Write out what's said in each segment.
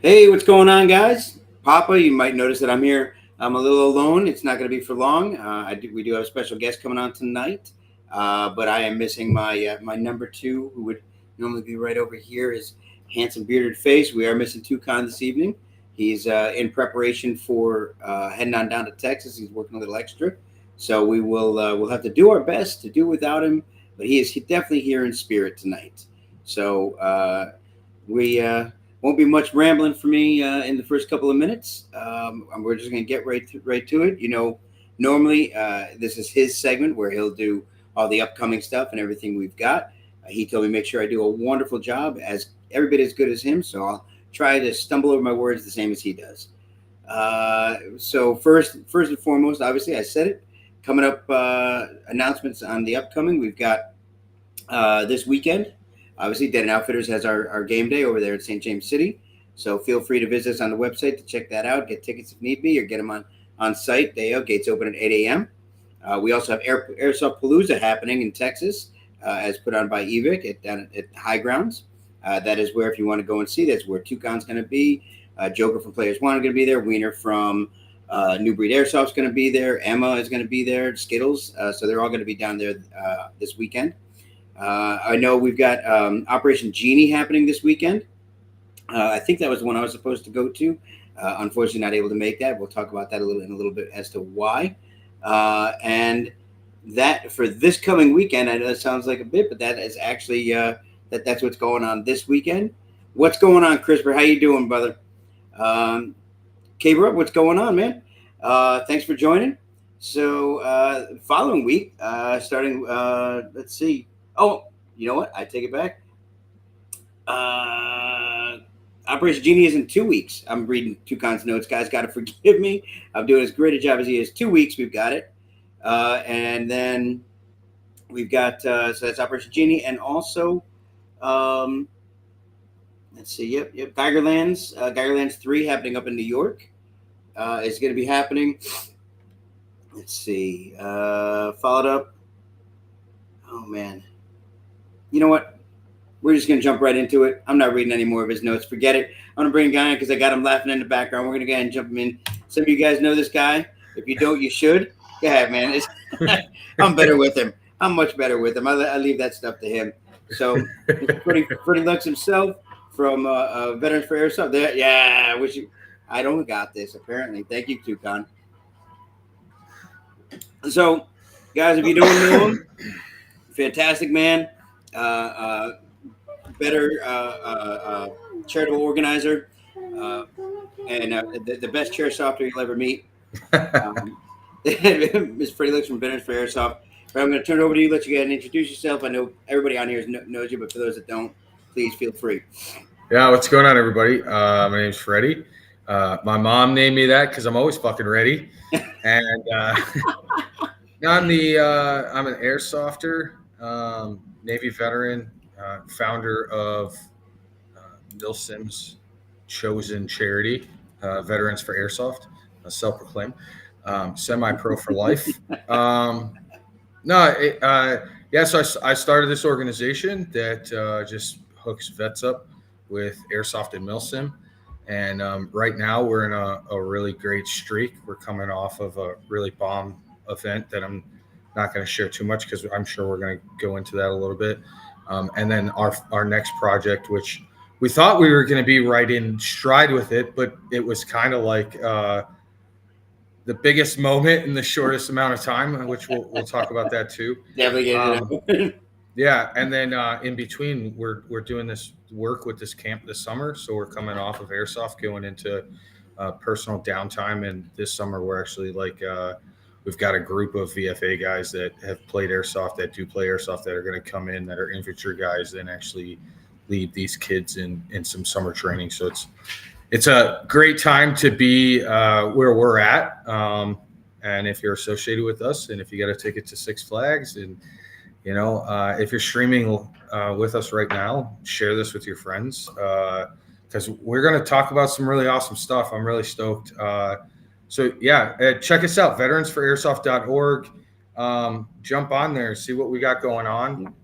Hey, what's going on, guys? Papa, you might notice that I'm here. I'm a little alone. It's not going to be for long. We do have a special guest coming on tonight, but I am missing my number two, who would normally be right over here. His handsome bearded face. We are missing Toucan this evening. He's in preparation for heading on down to Texas. He's working a little extra, so we'll have to do our best to do without him. But he is definitely here in spirit tonight. So we won't be much rambling for me in the first couple of minutes. We're just going to get right to it. Normally this is his segment where he'll do all the upcoming stuff and everything we've got. He told me make sure I do a wonderful job, as every bit as good as him. So I'll try to stumble over my words the same as he does. So first and foremost, obviously I said it. Coming up, announcements on the upcoming. We've got this weekend. Obviously, Dead and Outfitters has our game day over there at St. James City. So feel free to visit us on the website to check that out. Get tickets if need be, or get them on site. DEO gates open at 8 a.m. We also have Airsoft Palooza happening in Texas, as put on by EVIC down at High Grounds. That is where, if you want to go and see, that's where Toucan's going to be. Joker from Players One is going to be there. Wiener from New Breed Airsoft is going to be there. Emma is going to be there. Skittles. So they're all going to be down there this weekend. I know we've got Operation Genie happening this weekend. I think that was the one I was supposed to go to. Unfortunately, not able to make that. We'll talk about that in a little bit as to why. And that for this coming weekend, I know it sounds like a bit, but that is actually that's what's going on this weekend. What's going on, Crisper? How you doing, brother? K-Rob, what's going on, man? Thanks for joining. So following week, starting, let's see. Oh, you know what? I take it back. Operation Genie is in 2 weeks. I'm reading Toucan's notes. Guys, got to forgive me. I'm doing as great a job as he is. 2 weeks, we've got it. And then we've got, so that's Operation Genie. And also, let's see, yep. Geigerlands 3 happening up in New York is going to be happening. Let's see. Followed up. Oh, man. You know what? We're just going to jump right into it. I'm not reading any more of his notes. Forget it. I'm going to bring a guy in because I got him laughing in the background. We're going to go ahead and jump him in. Some of you guys know this guy. If you don't, you should. Go ahead, man. I'm better with him. I'm much better with him. I leave that stuff to him. So, Freddie Lux himself from Veterans for Airsoft. There, yeah, I don't got this, apparently. Thank you, Toucan. So, guys, if you don't know him, fantastic man. Better charitable organizer, and the best chair software you'll ever meet. Ms. Freddie Lux from Veterans for Airsoft. But I'm going to turn it over to you, let you go ahead and introduce yourself. I know everybody on here knows you, but for those that don't, please feel free. Yeah, what's going on, everybody? My name's Freddie. My mom named me that because I'm always fucking ready. And I'm an airsofter, Navy veteran, founder of Milsim's chosen charity, Veterans for Airsoft, self-proclaimed, semi-pro for life. So I started this organization that just hooks vets up with airsoft and milsim, and right now we're in a really great streak. We're coming off of a really bomb event that I'm not going to share too much because I'm sure we're going to go into that a little bit. And then our next project, which we thought we were going to be right in stride with it, but it was kind of like the biggest moment in the shortest amount of time, which we'll talk about that too. Definitely. Yeah, and then in between, we're doing this work with this camp this summer. So we're coming off of airsoft, going into personal downtime, and this summer we're actually we've got a group of VFA guys that have played airsoft, that do play airsoft, that are going to come in, that are infantry guys, and actually lead these kids in some summer training. So it's a great time to be where we're at. And if you're associated with us, and if you got a ticket to Six Flags, and if you're streaming with us right now, share this with your friends, because we're going to talk about some really awesome stuff. I'm really stoked. Check us out, veteransforairsoft.org. Jump on there, see what we got going on.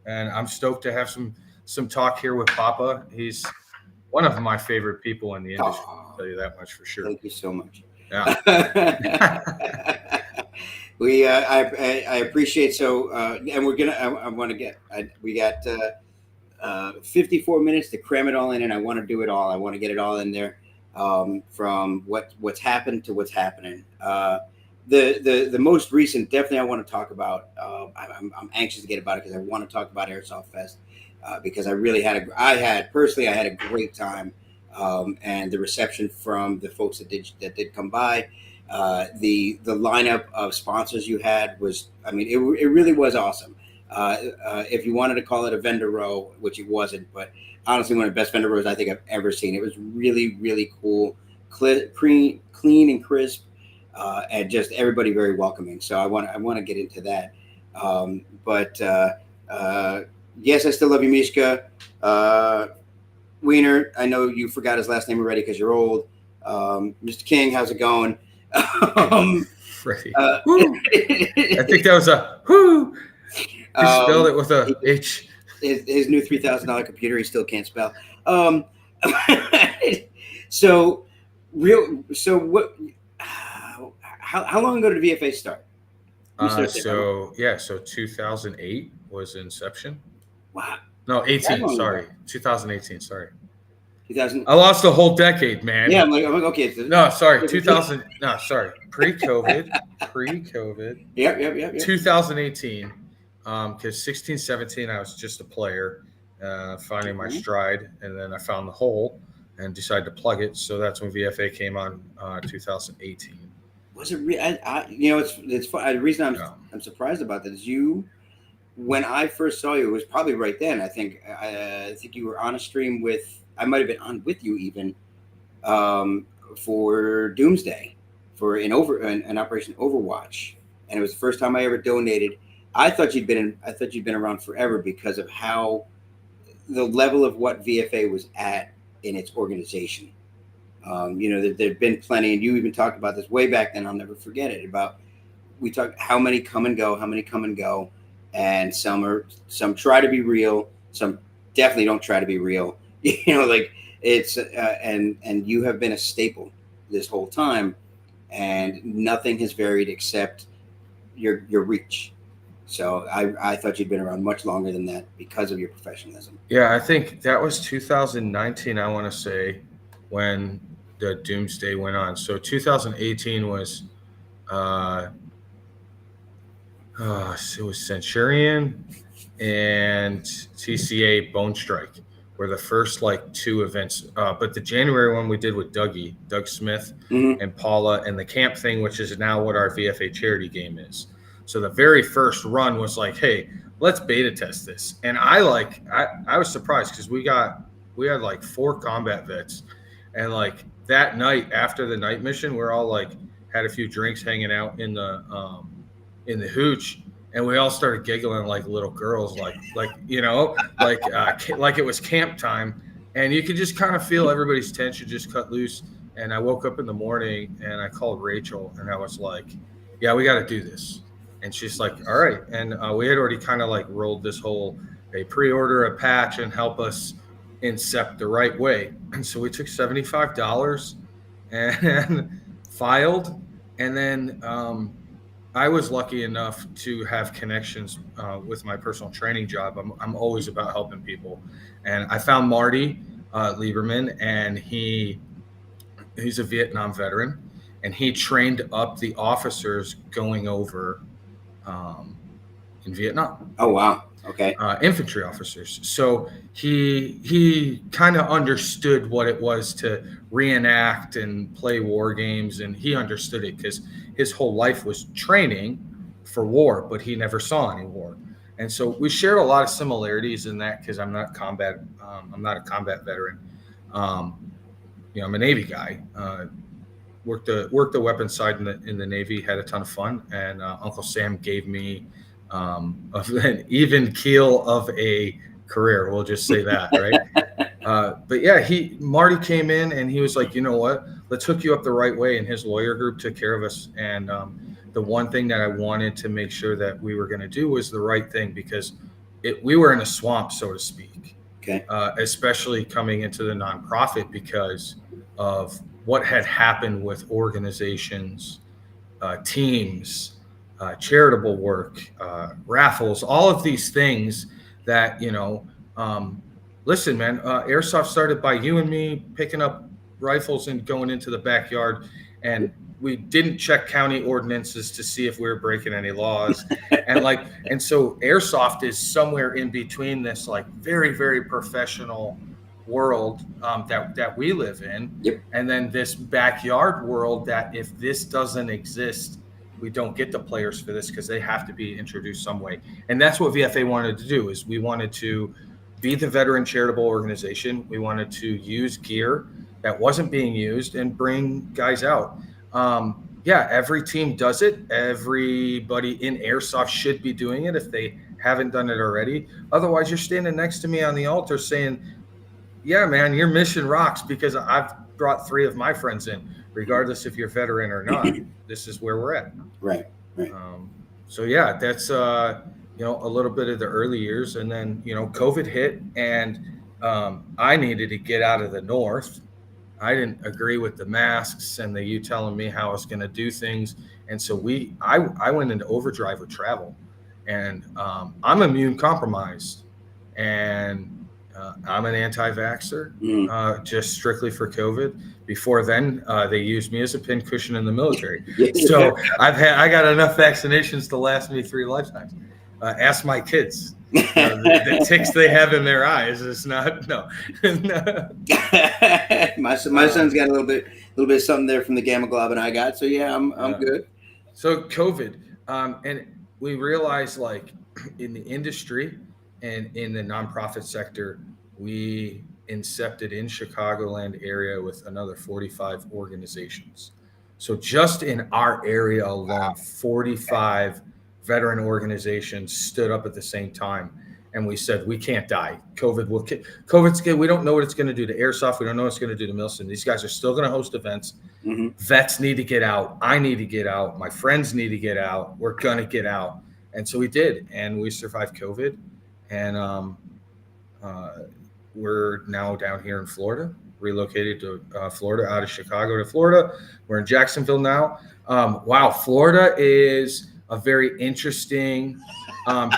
And I'm stoked to have some talk here with Papa. He's one of my favorite people in the industry. Oh, I'll tell you that much for sure. thank you so much. Yeah. I appreciate so, and we're gonna. I want to get. We got 54 minutes to cram it all in, and I want to do it all. I want to get it all in there, from what's happened to what's happening. The most recent, definitely, I want to talk about. I'm anxious to get about it because I want to talk about Airsoft Fest, because I really had a great time, and the reception from the folks that did come by. The lineup of sponsors you had was, I mean, it really was awesome. If you wanted to call it a vendor row, which it wasn't, but honestly, one of the best vendor rows I think I've ever seen. It was really, really cool, clean and crisp, and just everybody very welcoming. So I want to get into that. But yes, I still love you, Mishka. Wiener, I know you forgot his last name already because you're old. Mr. King, how's it going? Freddie. I think that was a whoo. He spelled it with a H. His new $3,000 computer, he still can't spell. So what? How long ago did VFA start? So 2008 was inception. Wow. No, 18. Sorry, 2018. Sorry. 2000. I lost a whole decade, man. Yeah, I'm like okay. No, sorry, 2000. No, sorry, pre-COVID. Yep. 2018. Because 16, 17, I was just a player, finding my stride, and then I found the hole and decided to plug it. So that's when VFA came on, 2018. Was it real? It's fun. The reason I'm surprised about that is when I first saw you, it was probably right then. I think you were on a stream with. I might have been on with you even, for Doomsday, for an Operation Overwatch, and it was the first time I ever donated. I thought you'd been around forever because of how the level of what VFA was at in its organization. There'd been plenty, and you even talked about this way back then. I'll never forget it. We talked how many come and go, and some try to be real, some definitely don't try to be real. It's and you have been a staple this whole time, and nothing has varied except your reach. So I thought you'd been around much longer than that because of your professionalism. Yeah, I think that was 2019, I want to say, when the Doomsday went on. So 2018 was it was Centurion and TCA Bone Strike were the first two events. But the January one we did with Doug Smith, and Paula, and the camp thing, which is now what our VFA charity game is. So the very first run was like, hey, let's beta test this. And I was surprised because we had 4 combat vets, and that night after the night mission, we're all had a few drinks hanging out in the hooch, and we all started giggling like little girls, like it was camp time, and you could just kind of feel everybody's tension just cut loose. And I woke up in the morning and I called Rachel and I was like, yeah, we got to do this. And she's like, all right. And we had already kind of rolled this whole, they pre-order a patch and help us incept the right way. And so we took $75 and filed. And then I was lucky enough to have connections with my personal training job. I'm always about helping people. And I found Marty Lieberman, and he's a Vietnam veteran, and he trained up the officers going over in Vietnam. Oh, wow. Okay. Infantry officers. So he kind of understood what it was to reenact and play war games, and he understood it because his whole life was training for war, but he never saw any war. And so we shared a lot of similarities in that because I'm not a combat veteran. I'm a Navy guy. Worked the weapons side in the Navy, had a ton of fun, and Uncle Sam gave me an even keel of a career. We'll just say that, right? But yeah, Marty came in and he was like, you know what? Let's hook you up the right way. And his lawyer group took care of us. And the one thing that I wanted to make sure that we were going to do was the right thing, because we were in a swamp, so to speak. Okay. Especially coming into the nonprofit because of what had happened with organizations, teams, charitable work, raffles, all of these things that, um, listen, man, airsoft started by you and me picking up rifles and going into the backyard, and we didn't check county ordinances to see if we were breaking any laws. And so airsoft is somewhere in between this like very, very professional world that we live in, Yep. and then this backyard world that if this doesn't exist, we don't get the players for this because they have to be introduced some way. And that's what VFA wanted to do, is we wanted to be the veteran charitable organization. We wanted to use gear that wasn't being used and bring guys out. Yeah, every team does it. Everybody in airsoft should be doing it if they haven't done it already. Otherwise, you're standing next to me on the altar saying, yeah, man, your mission rocks because I've brought 3 of my friends in, regardless if you're veteran or not. This is where we're at. Right. Right. So yeah, that's a little bit of the early years, and then COVID hit, and I needed to get out of the north. I didn't agree with the masks and you telling me how I was going to do things, and so I went into overdrive with travel, and I'm immune compromised, and I'm an anti-vaxxer, just strictly for COVID. Before then, they used me as a pincushion in the military. So I got enough vaccinations to last me 3 lifetimes. Ask my kids. The ticks they have in their eyes is not no. my son's got a little bit of something there from the gamma globin I got. So yeah, I'm good. So COVID, and we realized, like, in the industry and in the nonprofit sector, we incepted in Chicagoland area with another 45 organizations. So just in our area alone, 45 veteran organizations stood up at the same time. And we said, we can't die. COVID's good. We don't know what it's going to do to airsoft. We don't know what it's going to do to Milson. These guys are still going to host events. Mm-hmm. Vets need to get out. I need to get out. My friends need to get out. We're going to get out. And so we did. And we survived COVID. And we're now down here in Florida, relocated to Florida, out of Chicago to Florida. We're in Jacksonville now. Wow, Florida is a very interesting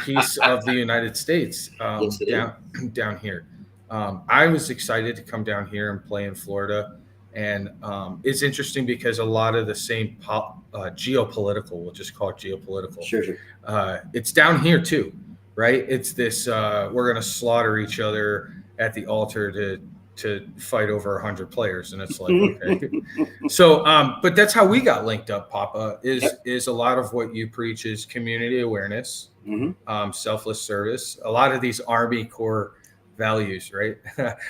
piece of the United States down here. I was excited to come down here and play in Florida. And it's interesting because a lot of the same geopolitical, we'll just call it geopolitical. Sure. It's down here too, right? It's this, we're going to slaughter each other at the altar to fight over 100 players. And it's like, okay. So, but that's how we got linked up, Papa, is a lot of what you preach is community awareness, selfless service, a lot of these Army Corps values, right?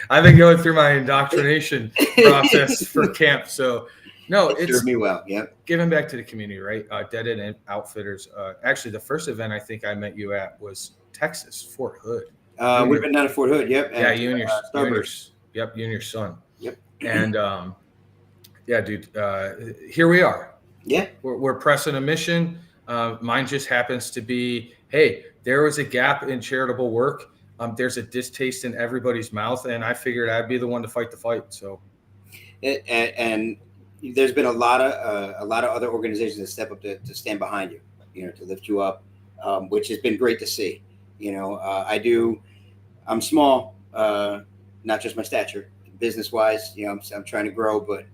I've been going through my indoctrination process for camp. So no, it's served me well. Yeah. Giving back to the community, right? Dead End Outfitters. Actually, the first event I think I met you at was Texas, Fort Hood. We've been down to Fort Hood. Yep. Yeah, you and your son. Yep. And yeah, dude, here we are. Yeah. We're pressing a mission. Mine just happens to be, hey, there was a gap in charitable work. There's a distaste in everybody's mouth, and I figured I'd be the one to fight the fight. So, and there's been a lot of other organizations that step up to stand behind you, to lift you up, which has been great to see. I'm small, not just my stature, business wise. I'm trying to grow, but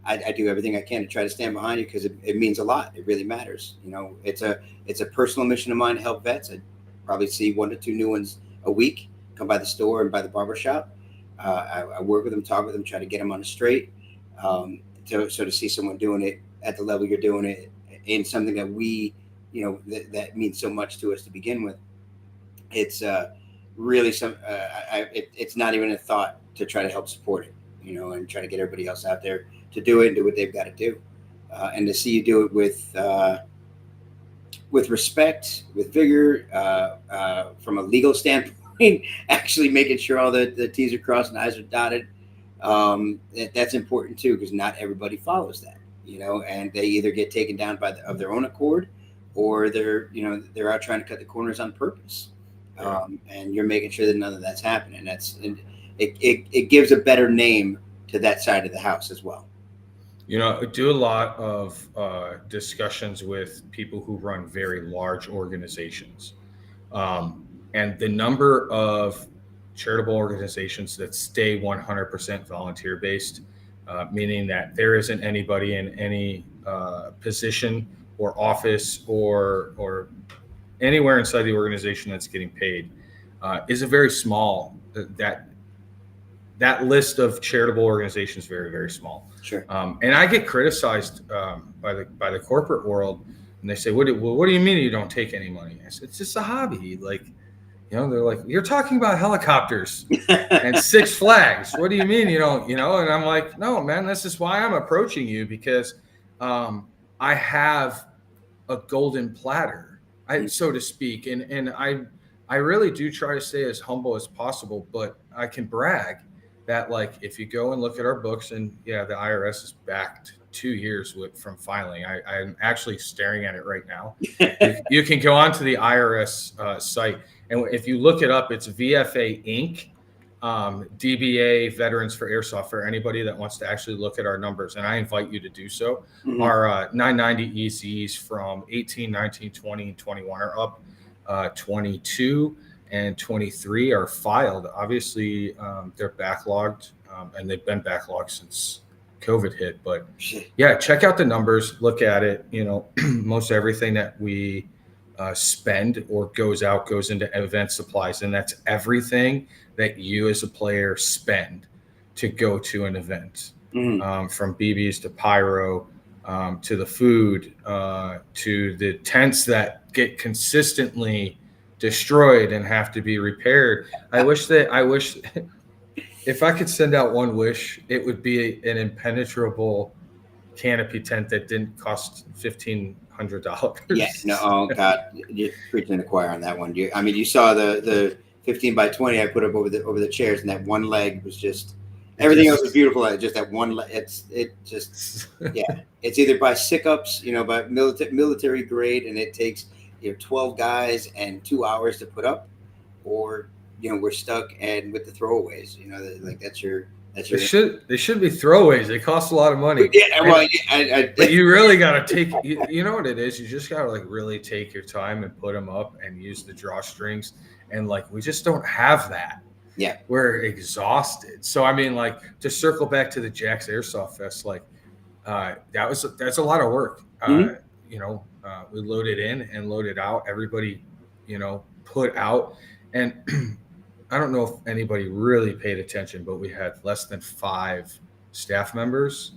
I do everything I can to try to stand behind you because it means a lot. It really matters. It's a personal mission of mine to help vets. I probably see 1 to 2 new ones a week come by the store and by the barbershop. I work with them, talk with them, try to get them on the straight. To see someone doing it at the level you're doing it in something that we, that means so much to us to begin with. It's really it's not even a thought to try to help support it, and try to get everybody else out there to do it and do what they've got to do. And to see you do it with respect, with vigor, from a legal standpoint, actually making sure all the T's are crossed and I's are dotted. That's important too, because not everybody follows that, and they either get taken down of their own accord, or they're out trying to cut the corners on purpose. Yeah. And you're making sure that none of that's happening. It gives a better name to that side of the house as well. I do a lot of discussions with people who run very large organizations. Um, and the number of charitable organizations that stay 100% volunteer based, meaning that there isn't anybody in any position or office or anywhere inside the organization that's getting paid, is a very small. That list of charitable organizations is very, very small. Sure. And I get criticized by the corporate world, and they say, "What do you mean you don't take any money?" I said, "It's just a hobby." Like, they're like, "You're talking about helicopters and Six Flags. What do you mean you don't?" And I'm like, "No, man. This is why I'm approaching you, because I have a golden platter, so to speak, and I really do try to stay as humble as possible, but I can brag that, like, if you go and look at our books, and yeah, the IRS is backed 2 years from filing. I'm actually staring at it right now. You can go onto the IRS site, and if you look it up, it's VFA Inc. DBA Veterans for Airsoft, for anybody that wants to actually look at our numbers, and I invite you to do so. Mhm. Our 990 EZs from 18, 19, 20, and 21 are up. 22 and 23 are filed. Obviously, they're backlogged, and they've been backlogged since COVID hit. But yeah, check out the numbers, look at it. Most everything that we spend or goes into event supplies, and that's everything that you as a player spend to go to an event, from BBs to pyro, to the food, to the tents that get consistently destroyed and have to be repaired. I wish if I could send out one wish, it would be an impenetrable canopy tent that didn't cost $1,500. Yeah, no, oh God, you're preaching to the choir on that one. You saw the 15 by 20 I put up over the chairs, and that one leg was just everything else was beautiful. Just that one leg, yeah. It's either by sick-ups, by military grade, and it takes 12 guys and 2 hours to put up, or we're stuck and with the throwaways. Like that's your. They should be throwaways. They cost a lot of money. Yeah, well, but you really got to take. You know what it is? You just got to really take your time and put them up and use the drawstrings. And we just don't have that. Yeah, we're exhausted. So to circle back to the Jack's Airsoft Fest, that's a lot of work. We loaded in and loaded out. Everybody, put out, and I don't know if anybody really paid attention, but we had less than 5 staff members,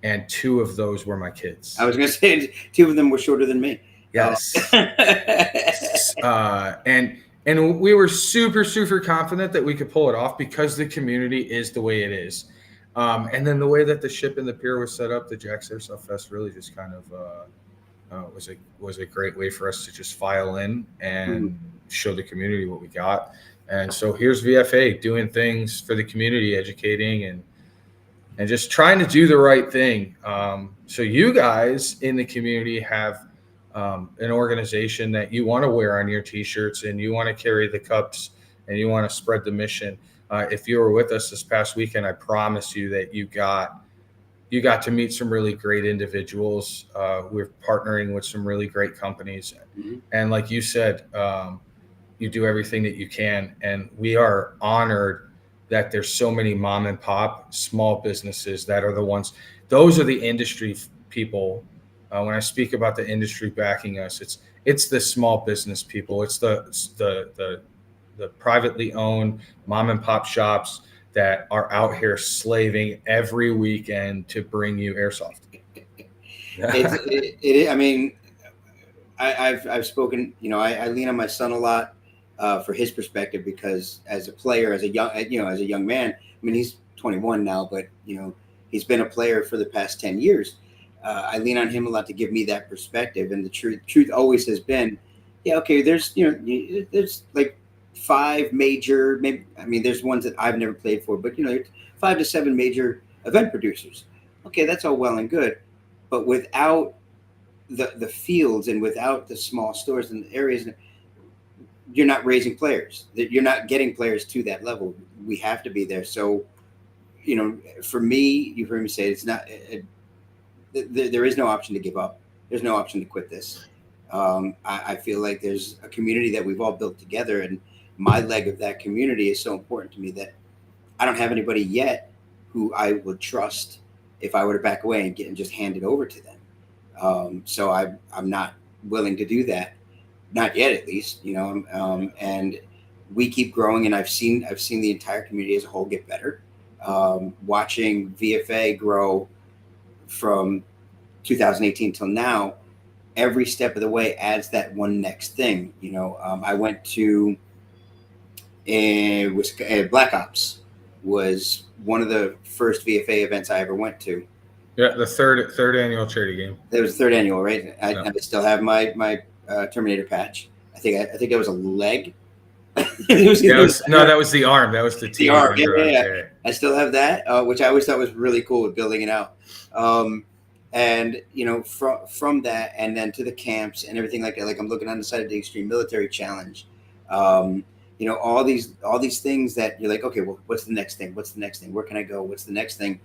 and 2 of those were my kids. I was going to say 2 of them were shorter than me. Yes. And we were super, super confident that we could pull it off because the community is the way it is. And then the way that the ship and the pier was set up, the Jack's Airsoft Fest really just kind of was a great way for us to just file in and show the community what we got. And so here's VFA doing things for the community, educating and just trying to do the right thing. So you guys in the community have an organization that you want to wear on your T-shirts, and you want to carry the cups, and you want to spread the mission. If you were with us this past weekend, I promise you that you got to meet some really great individuals. We're partnering with some really great companies. And like you said, you do everything that you can. And we are honored that there's so many mom and pop small businesses that are the ones. Those are the industry people. When I speak about the industry backing us, it's the small business people. It's the privately owned mom and pop shops that are out here slaving every weekend to bring you airsoft. I've spoken. I lean on my son a lot for his perspective, because as a player, as a young man, he's 21 now, but he's been a player for the past 10 years. I lean on him a lot to give me that perspective, and the truth always has been, there's there's 5 major, there's ones that I've never played for, but 5 to 7 major event producers. Okay, that's all well and good, but without the fields and without the small stores and the areas, you're not raising players. That you're not getting players to that level. We have to be there. So, for me, you've heard me say it's not. There is no option to give up. There's no option to quit this. I feel like there's a community that we've all built together, and my leg of that community is so important to me that I don't have anybody yet who I would trust if I were to back away and just hand it over to them. So I'm not willing to do that, not yet at least. And we keep growing, and I've seen the entire community as a whole get better. Watching VFA grow from 2018 till now, every step of the way adds that one next thing. I went to Black Ops was one of the first VFA events I ever went to. Yeah, the third annual charity game. It was the third annual, right? I still have my Terminator patch. I think that was a leg. That was the arm. That was the arm. Yeah. I still have that, which I always thought was really cool with building it out. And from that, and then to the camps and everything like that. Like I'm looking on the side of the Extreme Military Challenge. All these things that you're like, okay, well, what's the next thing? What's the next thing? Where can I go? What's the next thing?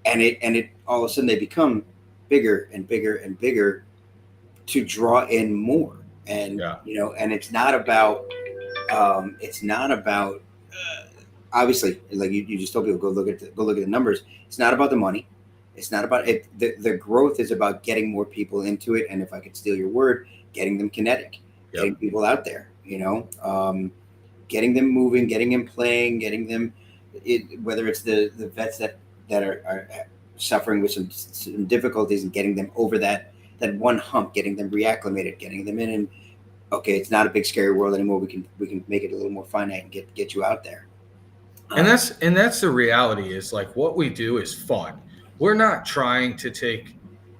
And it all of a sudden they become bigger and bigger and bigger to draw in more. And and it's not about obviously, like you just told people, go look at the numbers. It's not about the money. It's not about it. The growth is about getting more people into it. And if I could steal your word, getting them kinetic, getting people out there, getting them moving, getting them playing, getting them, whether it's the vets that are suffering with some difficulties and getting them over that one hump, getting them reacclimated, getting them in, and okay, it's not a big scary world anymore. We can make it a little more finite and get you out there. And that's the reality, is like what we do is fun. We're not trying to take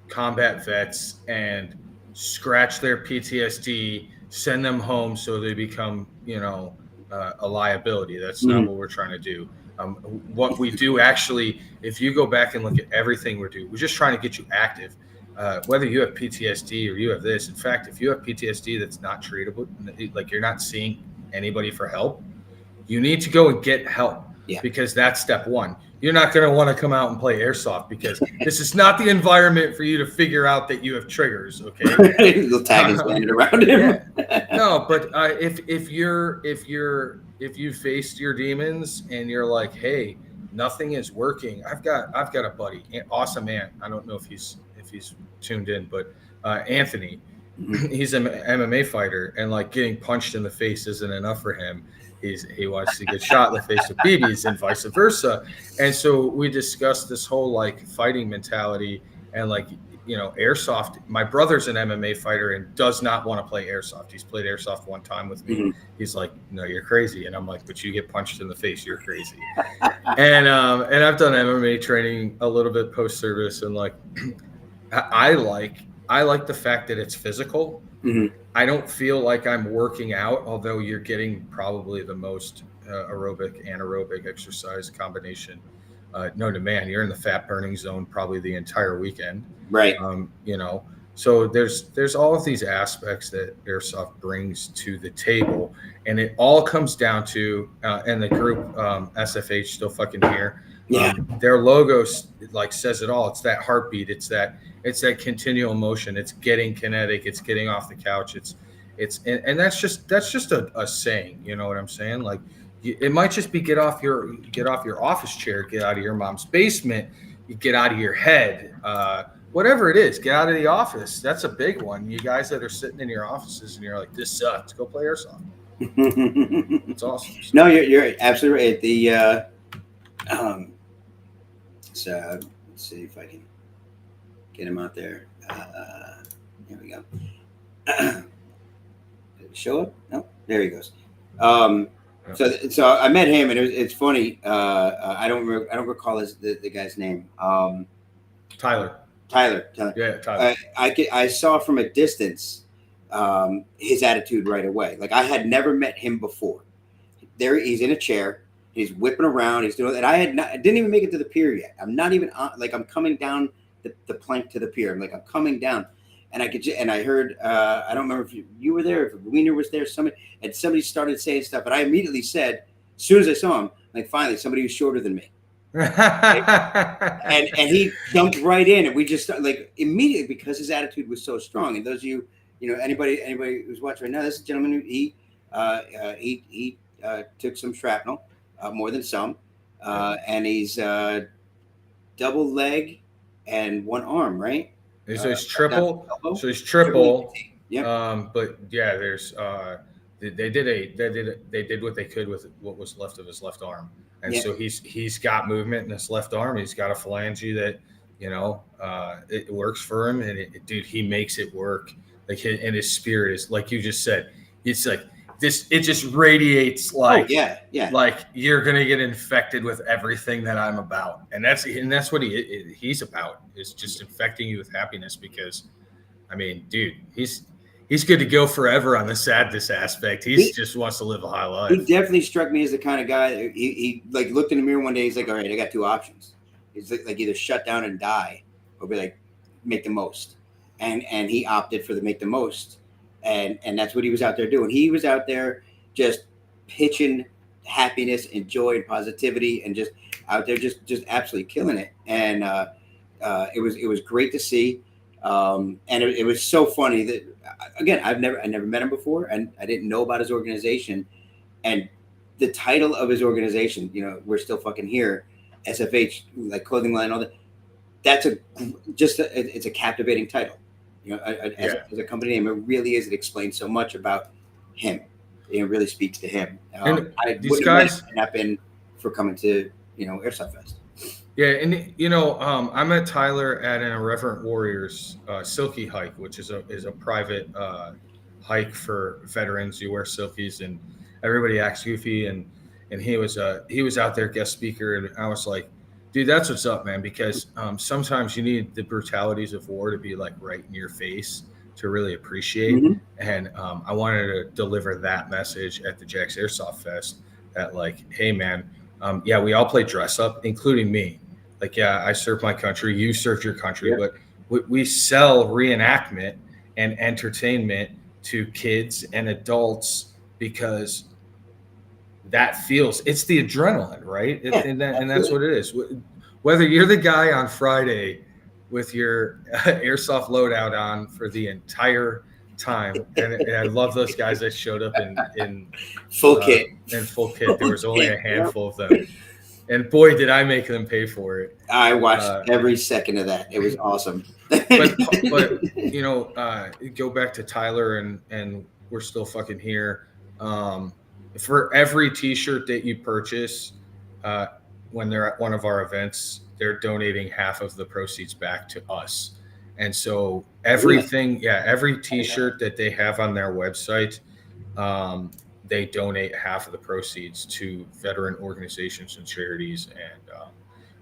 combat vets and scratch their PTSD, send them home so they become, a liability. That's not what we're trying to do. What we do actually, if you go back and look at everything we do, we're just trying to get you active. Whether you have PTSD or you have this. In fact, if you have PTSD that's not treatable, like you're not seeing anybody for help, you need to go and get help, because that's step one. You're not going to want to come out and play airsoft because this is not the environment for you to figure out that you have triggers. Okay, the tag is landed around him. No, but if you faced your demons and you're like, hey, nothing is working. I've got a buddy, awesome Ant. I don't know if he's tuned in, but Anthony, he's an MMA fighter, and like getting punched in the face isn't enough for him. He wants to get shot in the face with BBs and vice versa. And so we discussed this whole like fighting mentality and like, airsoft. My brother's an MMA fighter and does not want to play airsoft. He's played airsoft one time with me. He's like, no, you're crazy. And I'm like, but you get punched in the face, you're crazy. And I've done MMA training a little bit post-service, and like, I like the fact that it's physical. I don't feel like I'm working out, although you're getting probably the most aerobic, anaerobic exercise combination known to man. You're in the fat burning zone probably the entire weekend. Right. So there's all of these aspects that airsoft brings to the table, and it all comes down to, and the group SFH, still fucking here. Their logo like says it all. It's that heartbeat. It's that continual motion. It's getting kinetic. It's getting off the couch. And that's just a saying. You know what I'm saying? Like, it might just be get off your office chair, get out of your mom's basement, you get out of your head, whatever it is, get out of the office. That's a big one. You guys that are sitting in your offices and you're like, this sucks, go play airsoft. It's awesome. No, you're absolutely right. So let's see if I can get him out there. Here we go. Did it show up? No, there he goes. So I met him, and it's funny. I don't recall the guy's name. Tyler. Yeah, Tyler. I saw from a distance his attitude right away. Like, I had never met him before. There, he's in a chair. He's whipping around. He's doing it. I didn't even make it to the pier yet. I'm not even on. Like, I'm coming down the plank to the pier. I'm coming down, And I heard, I don't remember if you were there, if Wiener was there, somebody started saying stuff, and I immediately said, as soon as I saw him, like, finally, somebody who's shorter than me. and he jumped right in, and we just like immediately, because his attitude was so strong. And those of you, anybody who's watching right now, this is a gentleman who he took some shrapnel, more than some, and he's double leg and one arm, right? So he's triple. So he's triple. Yeah. But yeah, there's they did what they could with what was left of his left arm, and so he's got movement in his left arm. He's got a phalange that it works for him, and dude, he makes it work. Like, and his spirit is, like you just said, it's like this. It just radiates like like you're gonna get infected with everything that I'm about, and that's what he's about, is just infecting you with happiness. Because, I mean, dude, he's good to go forever on the sadness aspect. He just wants to live a high life. He definitely struck me as the kind of guy. He like looked in the mirror one day. He's like, all right, I got two options. He's like either shut down and die, or be like, make the most. And he opted for the make the most. And that's what he was out there doing. He was out there just pitching happiness and joy and positivity, and just out there just absolutely killing it. And it was great to see. And it was so funny that, again, I never met him before, and I didn't know about his organization. And the title of his organization, We're Still Fucking Here, SFH, like clothing line, all that. That's it's a captivating title. As a company name, it really is. It explains so much about him. It really speaks to him. These guys have not been for coming to Airsoft Fest. Yeah, and I met Tyler at an Irreverent Warriors Silky hike, which is a private hike for veterans. You wear silkies, and everybody acts goofy, and he was out there guest speaker, and I was like, dude, that's what's up, man, because sometimes you need the brutalities of war to be like right in your face to really appreciate. Mm-hmm. And I wanted to deliver that message at the Jack's Airsoft Fest, that like, hey, man, we all play dress up, including me. Like, yeah, I serve my country, you serve your country, but we sell reenactment and entertainment to kids and adults because it's the adrenaline, right? And that's what it is. Whether you're the guy on Friday with your airsoft loadout on for the entire time, and I love those guys that showed up in full kit. In full kit, there was only a handful of them, and boy, did I make them pay for it. I watched every second of that. It was awesome. but go back to Tyler, and We're Still Fucking Here. For every T-shirt that you purchase, when they're at one of our events, they're donating half of the proceeds back to us. And so every T-shirt that they have on their website, they donate half of the proceeds to veteran organizations and charities, and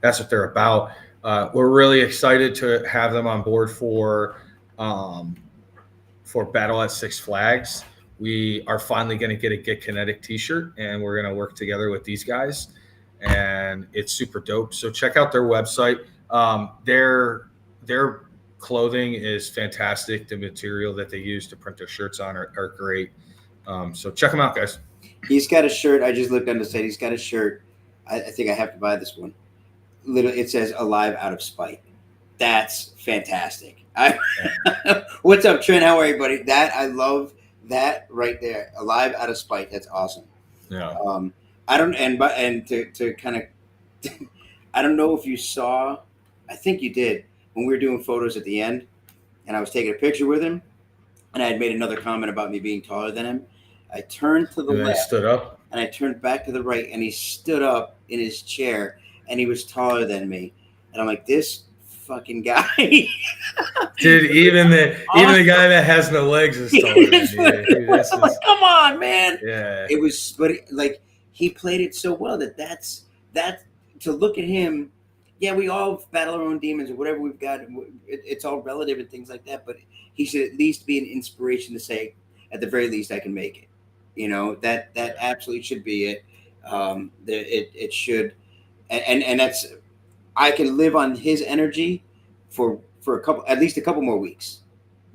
that's what they're about. We're really excited to have them on board for Battle at Six Flags. We are finally going to get Kinetic T-shirt, and we're going to work together with these guys, and it's super dope. So check out their website. Their clothing is fantastic. The material that they use to print their shirts on are great. So check them out, guys. He's got a shirt. I just looked on the site. He's got a shirt. I think I have to buy this one. Literally, it says "Alive Out of Spite." That's fantastic. What's up, Trent? How are you, buddy? I love that right there. Alive Out of Spite. That's awesome. Yeah. I don't to kind of I don't know if you saw. I think you did when we were doing photos at the end, and I was taking a picture with him, and I had made another comment about me being taller than him. I turned to the left, stood up, and I turned back to the right, and he stood up in his chair, and he was taller than me, and I'm like, this fucking guy. Dude, even the guy that has no legs is taller than you. I'm like, come on, man. Yeah. It was, but he played it so well that's to look at him. Yeah, we all battle our own demons or whatever we've got. It's all relative and things like that. But he should at least be an inspiration to say, at the very least, I can make it. That absolutely should be it. It should, and that's, I can live on his energy for at least a couple more weeks.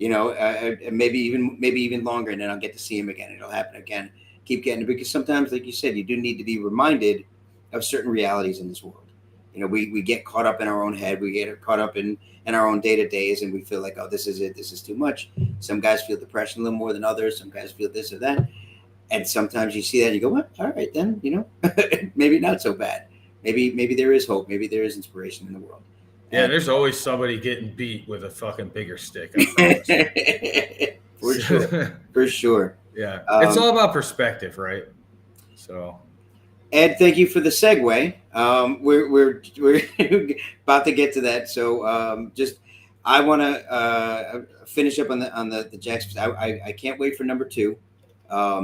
maybe even longer, and then I'll get to see him again. It'll happen again. Keep getting it, because sometimes, like you said, you do need to be reminded of certain realities in this world. We get caught up in our own head. We get caught up in our own day-to-days, and we feel like, oh, this is it. This is too much. Some guys feel depression a little more than others. Some guys feel this or that. And sometimes you see that and you go, well, all right, then, maybe not so bad. Maybe there is hope. Maybe there is inspiration in the world. Yeah, there's always somebody getting beat with a fucking bigger stick. I promise. For sure. Yeah, it's all about perspective, right? So, Ed, thank you for the segue. We're about to get to that. So, I want to finish up on the Jacks. I can't wait for number 2. I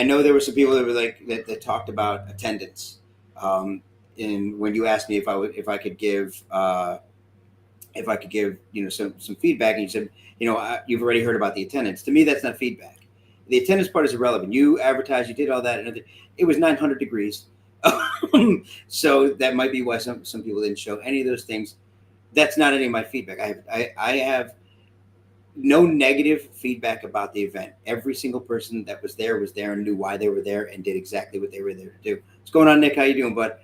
know there were some people that were like that talked about attendance. And when you asked me if I could give some feedback, and you said, you've already heard about the attendance. To me, that's not feedback. The attendance part is irrelevant. You advertised, you did all that, and it was 900 degrees. So that might be why some people didn't show any of those things. That's not any of my feedback. I have no negative feedback about the event. Every single person that was there and knew why they were there and did exactly what they were there to do. What's going on, Nick? How you doing, bud?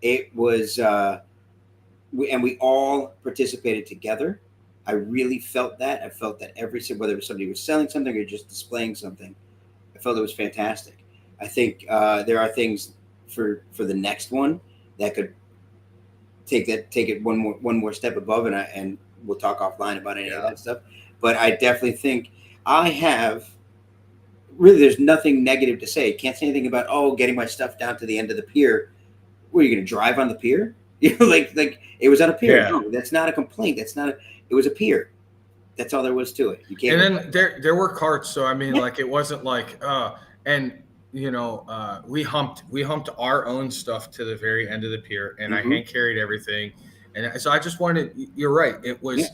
It was, and we all participated together. I really felt that. I felt that whether it was somebody was selling something or just displaying something, I felt it was fantastic. I think there are things for the next one that could take it one more step above, and we'll talk offline about any of that stuff. But I definitely think there's nothing negative to say. Can't say anything about, getting my stuff down to the end of the pier. Were you going to drive on the pier? Like it was on a pier. Yeah. No, that's not a complaint. It was a pier. That's all there was to it. You can't. And then there were carts. So, I mean, like, it wasn't like, we humped our own stuff to the very end of the pier, and I hand carried everything. And so I just wanted, you're right. It was,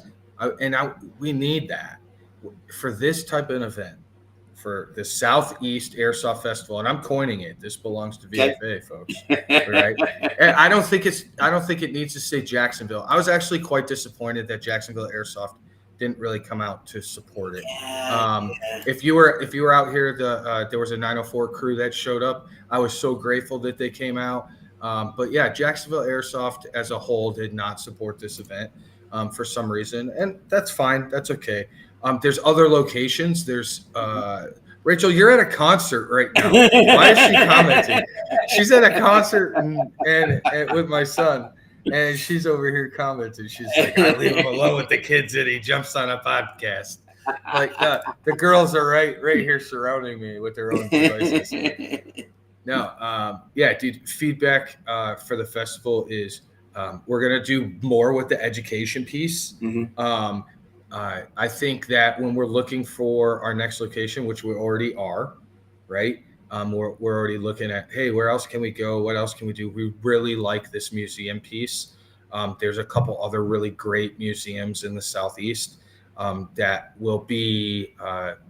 we need that for this type of event, for the Southeast Airsoft Festival. And I'm coining it. This belongs to VFA, folks. Right. And I don't think it needs to say Jacksonville. I was actually quite disappointed that Jacksonville Airsoft didn't really come out to support it. If you were out here, there was a 904 crew that showed up. I was so grateful that they came out. But yeah, Jacksonville Airsoft as a whole did not support this event for some reason, and that's fine. That's okay. There's other locations. There's Rachel. You're at a concert right now. Why is she commenting? She's at a concert and with my son, and she's over here commenting. She's like, "I leave him alone with the kids, and he jumps on a podcast." Like the girls are right here surrounding me with their own devices. No, dude, feedback for the festival is we're going to do more with the education piece. I think that when we're looking for our next location, which we already are, right? We're already looking at, hey, where else can we go? What else can we do? We really like this museum piece. There's a couple other really great museums in the Southeast that will be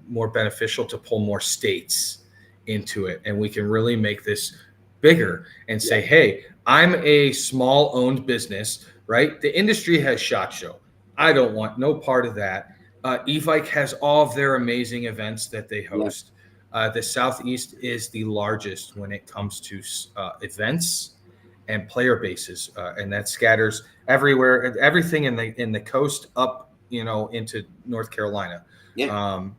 more beneficial to pull more states into it, and we can really make this bigger and say, hey, I'm a small owned business, right? The industry has SHOT Show. I don't want no part of that. Evike has all of their amazing events that they host. The Southeast is the largest when it comes to events and player bases, and that scatters everywhere, everything in the coast up, into North Carolina. And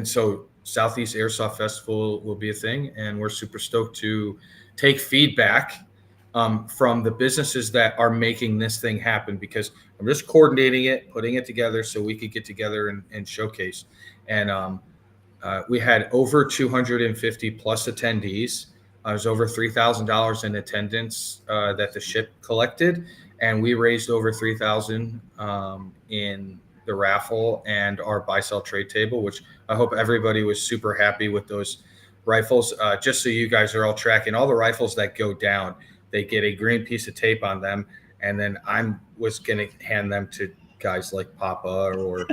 so Southeast Airsoft Festival will be a thing, and we're super stoked to take feedback from the businesses that are making this thing happen, because I'm just coordinating it, putting it together so we could get together and showcase. And we had over 250 plus attendees. It was over $3,000 in attendance that the ship collected, and we raised over $3,000 in the raffle and our buy-sell trade table, which I hope everybody was super happy with those rifles. Just so you guys are all tracking, all the rifles that go down, they get a green piece of tape on them, and then I was going to hand them to guys like Papa or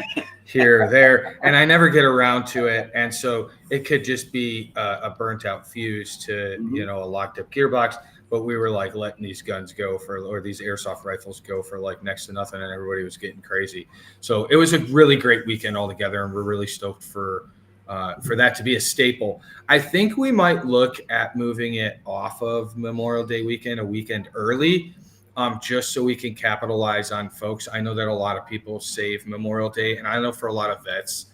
here or there, and I never get around to it. And so it could just be a burnt out fuse to, a locked up gearbox. but we were like letting these guns go or these airsoft rifles go for like next to nothing, and everybody was getting crazy. So it was a really great weekend altogether, and we're really stoked for that to be a staple. I think we might look at moving it off of Memorial Day weekend a weekend early, just so we can capitalize on folks. I know that a lot of people save Memorial Day, and I know for a lot of vets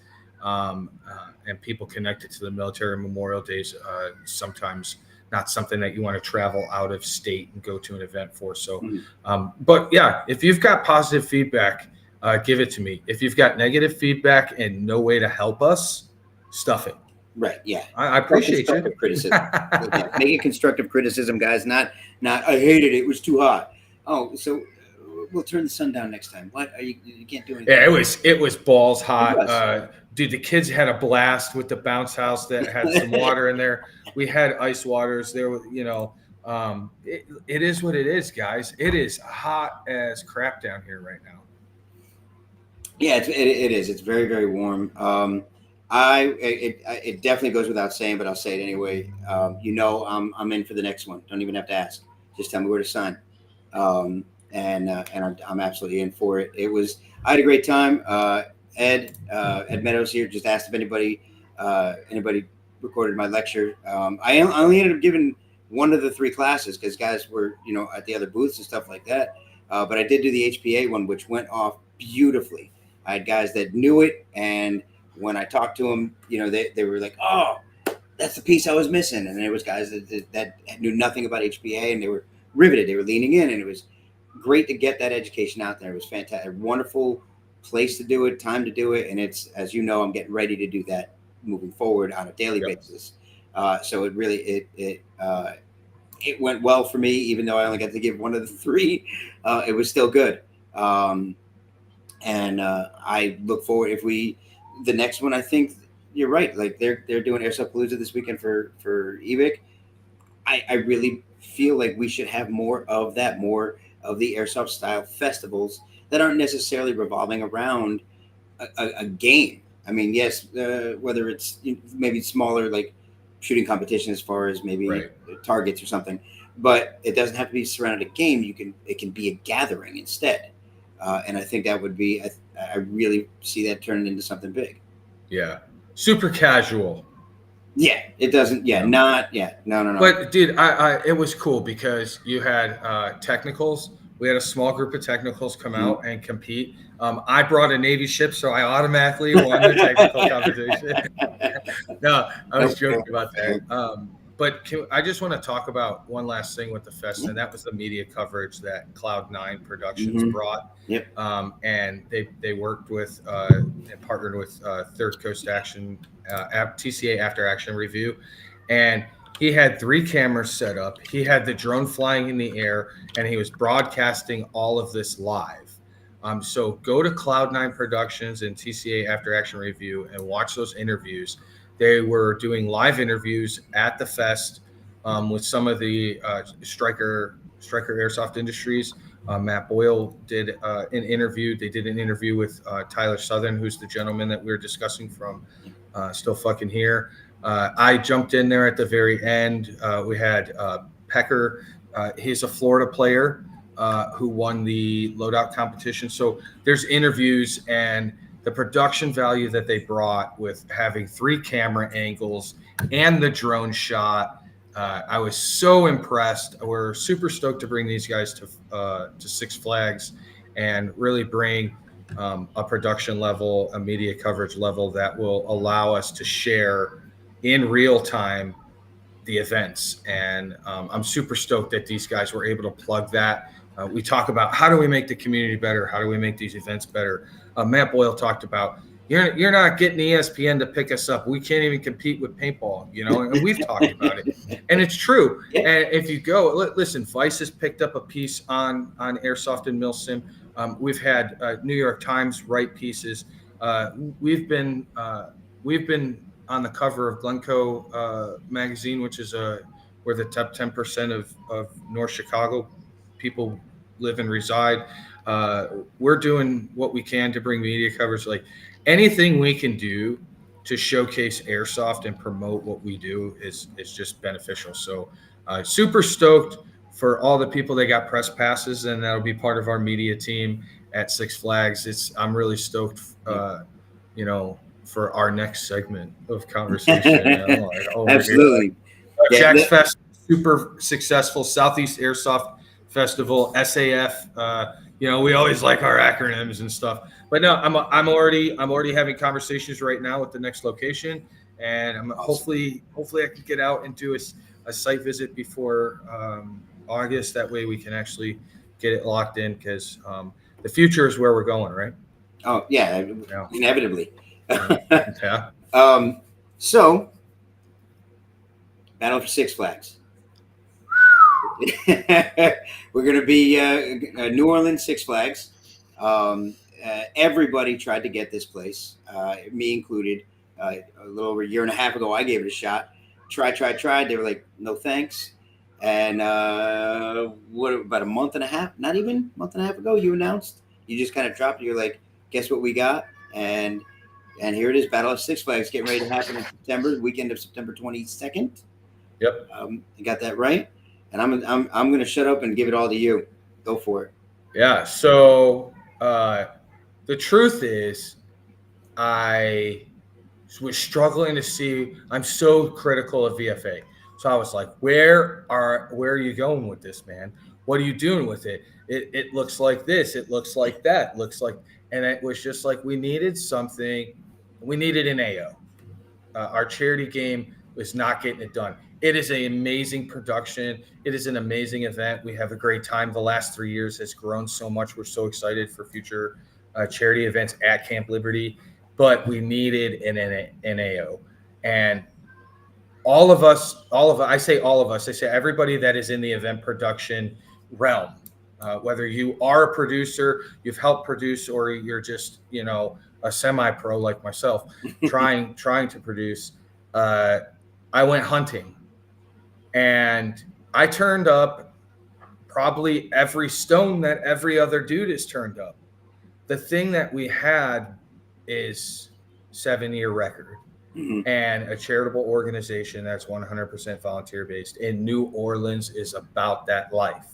and people connected to the military, Memorial Days sometimes not something that you want to travel out of state and go to an event for. So, but yeah, if you've got positive feedback, give it to me. If you've got negative feedback and no way to help us, stuff it. Right. Yeah. I appreciate you. Criticism. Yeah, make it constructive criticism, guys. Not I hated it. It was too hot. Oh, so we'll turn the sun down next time. What? You can't do anything. Yeah, it was balls hot. Dude, the kids had a blast with the bounce house that had some water in there. We had ice waters there. It is what it is, guys. It is hot as crap down here right now. Yeah, it is. It's very, very warm. It definitely goes without saying, but I'll say it anyway. I'm in for the next one. Don't even have to ask. Just tell me where to sign. And I'm absolutely in for it. I had a great time. Ed Meadows here just asked if anybody recorded my lecture. I only ended up giving one of the 3 classes because guys were, at the other booths and stuff like that. But I did do the HPA one, which went off beautifully. I had guys that knew it, and when I talked to them, they were like, "Oh, that's the piece I was missing." And there was guys that knew nothing about HPA, and they were riveted. They were leaning in, and it was great to get that education out there. It was fantastic, wonderful place to do it, time to do it, and it's, as you know, I'm getting ready to do that moving forward on a daily basis. So it really it went well for me, even though I only got to give one of the 3. It was still good. And I look forward the next one. I think you're right. Like they're doing Airsoft Palooza this weekend for EVIC. I really feel like we should have more of that, more of the airsoft style festivals that aren't necessarily revolving around a game. I mean, yes, whether it's maybe smaller, like shooting competition as far as maybe targets or something, but it doesn't have to be surrounded a game. It can be a gathering instead. And I think that would be, I really see that turning into something big. Yeah. Super casual. Yeah. It doesn't. Yeah. Not. Yeah. No. But dude, it was cool because you had technicals. We had a small group of technicals come out and compete. I brought a Navy ship, so I automatically won the technical competition. No, I was joking about that. But I just want to talk about one last thing with the fest, and that was the media coverage that Cloud9 Productions brought. Yep. And they worked with and partnered with Third Coast Action, TCA After Action Review, and he had 3 cameras set up. He had the drone flying in the air, and he was broadcasting all of this live. So go to Cloud9 Productions and TCA After Action Review and watch those interviews. They were doing live interviews at the fest with some of the Striker Airsoft Industries. Matt Boyle did an interview. They did an interview with Tyler Southern, who's the gentleman that we were discussing from Still Fucking Here. I jumped in there at the very end. We had Pecker. He's a Florida player who won the loadout competition. So there's interviews, and the production value that they brought with having 3 camera angles and the drone shot. I was so impressed. We're super stoked to bring these guys to Six Flags and really bring a production level, a media coverage level that will allow us to share in real time the events. And I'm super stoked that these guys were able to plug that. We talk about how do we make the community better? How do we make these events better? Matt Boyle talked about, you're not getting ESPN to pick us up. We can't even compete with paintball, and we've talked about it. And it's true. Yeah. And if you go, listen, Vice has picked up a piece on Airsoft and Milsim. We've had New York Times write pieces. We've been on the cover of Glencoe magazine, which is where the top 10% of North Chicago people live and reside. We're doing what we can to bring media coverage. Like anything we can do to showcase airsoft and promote what we do is just beneficial. So super stoked for all the people that got press passes and that'll be part of our media team at Six Flags, I'm really stoked, for our next segment of conversation. Like, over here, Absolutely. Yeah. Jack's Fest, super successful Southeast Airsoft Festival, SAF. We always like our acronyms and stuff. But no, I'm already having conversations right now with the next location, and hopefully I can get out and do a site visit before August. That way we can actually get it locked in, because the future is where we're going, right? Oh yeah, inevitably. Yeah. So, Battle for Six Flags. We're going to be New Orleans Six Flags. Everybody tried to get this place, me included. A little over a year and a half ago, I gave it a shot. Tried. They were like, no thanks. And about a month and a half, not even a month and a half ago, you announced. You just kind of dropped it. You're like, guess what we got? And here it is, Battle of Six Flags, getting ready to happen in September, weekend of September 22nd. Yep. You got that right. And I'm going to shut up and give it all to you. Go for it. Yeah. So the truth is, I was struggling to see. I'm so critical of VFA. So I was like, where are you going with this, man? What are you doing with it? It looks like this. It looks like that. And it was just like, we needed something. We needed an AO. Our charity game was not getting it done. It is an amazing production. It is an amazing event. We have a great time. The last 3 years has grown so much. We're so excited for future charity events at Camp Liberty, but we needed an AO. And I say everybody that is in the event production realm, whether you are a producer, you've helped produce, or you're just, a semi-pro like myself, trying to produce, I went hunting. And I turned up probably every stone that every other dude has turned up. The thing that we had is 7-year record and a charitable organization that's 100% volunteer based. And New Orleans is about that life.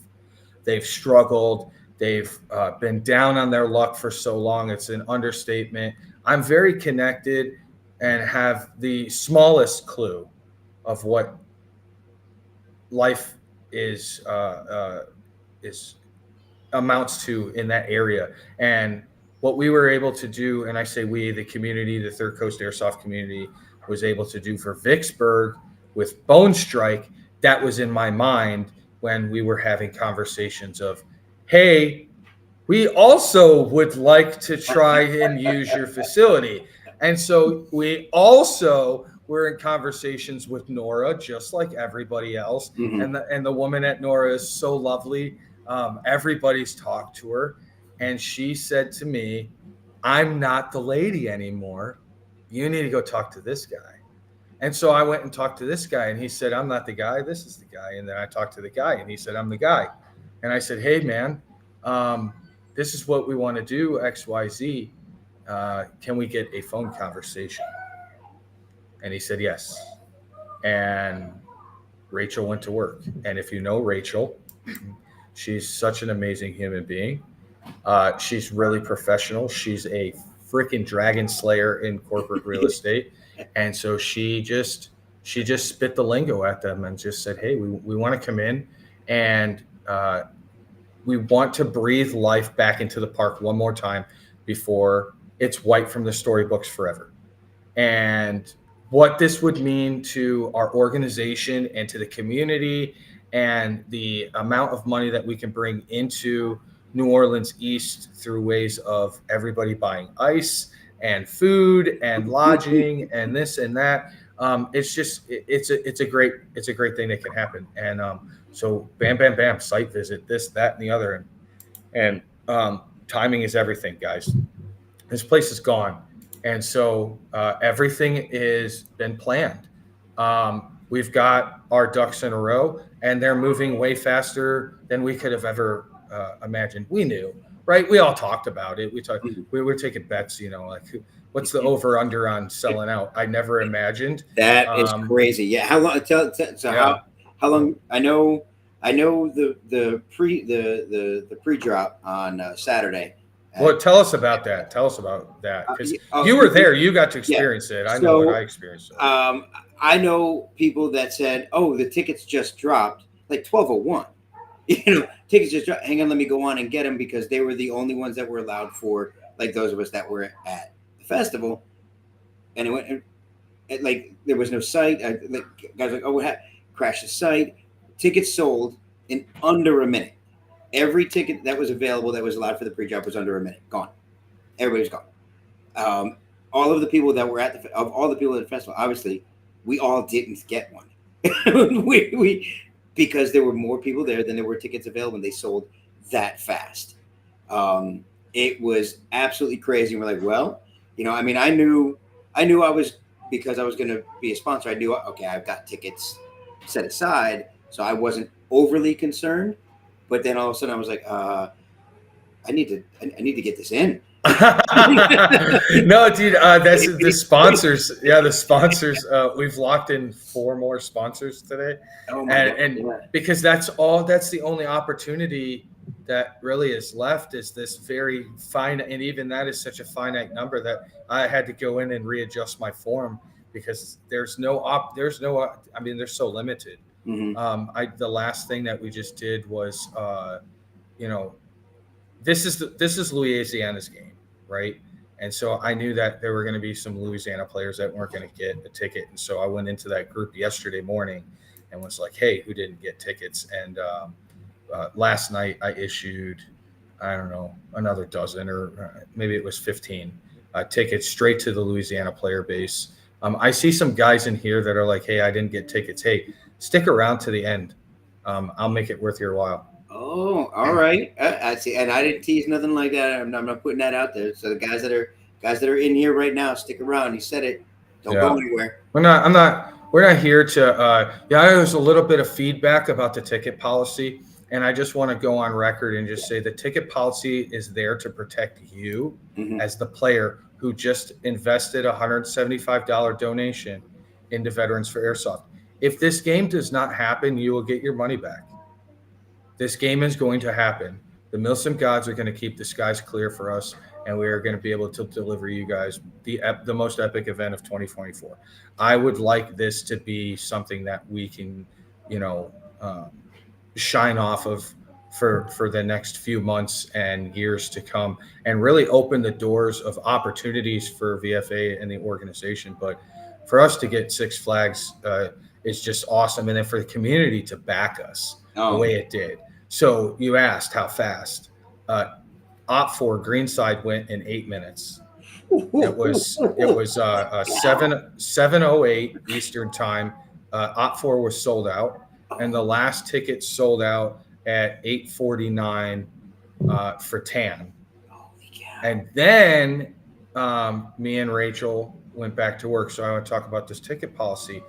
They've struggled. They've been down on their luck for so long. It's an understatement. I'm very connected and have the smallest clue of what life is amounts to in that area. And what we were able to do, and I say we, the community, the Third Coast Airsoft community, was able to do for Vicksburg with Bone Strike, that was in my mind when we were having conversations of, hey, we also would like to try and use your facility. And so we also were in conversations with Nora, just like everybody else. And the woman at Nora is so lovely. Everybody's talked to her. And she said to me, I'm not the lady anymore. You need to go talk to this guy. And so I went and talked to this guy, and he said, I'm not the guy. This is the guy. And then I talked to the guy, and he said, I'm the guy. And I said, hey, man, this is what we want to do, XYZ. Can we get a phone conversation? And he said, yes. And Rachel went to work. And if you know Rachel, she's such an amazing human being. She's really professional. She's a freaking dragon slayer in corporate real estate. And so she just spit the lingo at them and just said, hey, we want to come in and we want to breathe life back into the park one more time before it's wiped from the storybooks forever. And what this would mean to our organization and to the community and the amount of money that we can bring into New Orleans East through ways of everybody buying ice and food and lodging and this and that. It's a great thing that can happen. And so bam, site visit, this, that, and the other. And timing is everything, guys. This place is gone. And so everything is been planned. We've got our ducks in a row, and they're moving way faster than we could have ever imagined. We knew, right? We all talked about it. We were taking bets, like what's the over under on selling out? I never imagined. That is crazy. Yeah. How long? How long? I know I know the pre-drop on Saturday. Well, tell us about that. Tell us about that because Oh, you were there. You got to yeah. experience it. I know what I So experienced. I know people that said, "Oh, the tickets just dropped like 12:01." Tickets just dropped. Hang on, let me go on and get them because they were the only ones that were allowed for like those of us that were at the festival. And it went like there was no site. Like guys like, "Oh, what happened?" Crashed the site. Tickets sold in under a minute. Every ticket that was available that was allowed for the pre-drop was under a minute. Gone. Everybody was gone. All of the people that were at of all the people at the festival, obviously, we all didn't get one. we because there were more people there than there were tickets available, and they sold that fast. It was absolutely crazy. And we're like, well, I mean, I knew I was because I was going to be a sponsor. I knew, okay, I've got tickets set aside, so I wasn't overly concerned. But then all of a sudden, I was like, I need to get this in. No, dude, that's the sponsors. Yeah, the sponsors. We've locked in 4 more sponsors today, Oh my God. and Yeah. because that's the only opportunity that really is left is this very fine, and even that is such a finite number that I had to go in and readjust my form because there's no I mean, they're so limited. Mm-hmm. The last thing that we just did was, you know, this is Louisiana's game, right? And so I knew that there were going to be some Louisiana players that weren't going to get a ticket, and so I went into that group yesterday morning and was like, "Hey, who didn't get tickets?" And last night I issued, I don't know, another dozen or maybe it was 15 tickets straight to the Louisiana player base. I see some guys in here that are like, "Hey, I didn't get tickets. Hey, stick around to the end. I'll make it worth your while." Oh, all right. I see, and I didn't tease nothing like that. I'm not putting that out there. So the guys that are in here right now, stick around. He said it. Don't go anywhere. We're not here to. There's a little bit of feedback about the ticket policy, and I just want to go on record and just say the ticket policy is there to protect you as the player who just invested a $175 donation into Veterans for Airsoft. If this game does not happen, you will get your money back. This game is going to happen. The Milsim gods are going to keep the skies clear for us, and we are going to be able to deliver you guys the most epic event of 2024. I would like this to be something that we can, shine off of for the next few months and years to come, and really open the doors of opportunities for VFA and the organization. But for us to get Six Flags is just awesome, and then for the community to back us the way it did. So you asked how fast. Op4 Greenside went in 8 minutes. It was 7:08 Eastern time. Op4 was sold out, and the last ticket sold out at 8:49 for Tan. And then me and Rachel went back to work. So I want to talk about this ticket policy.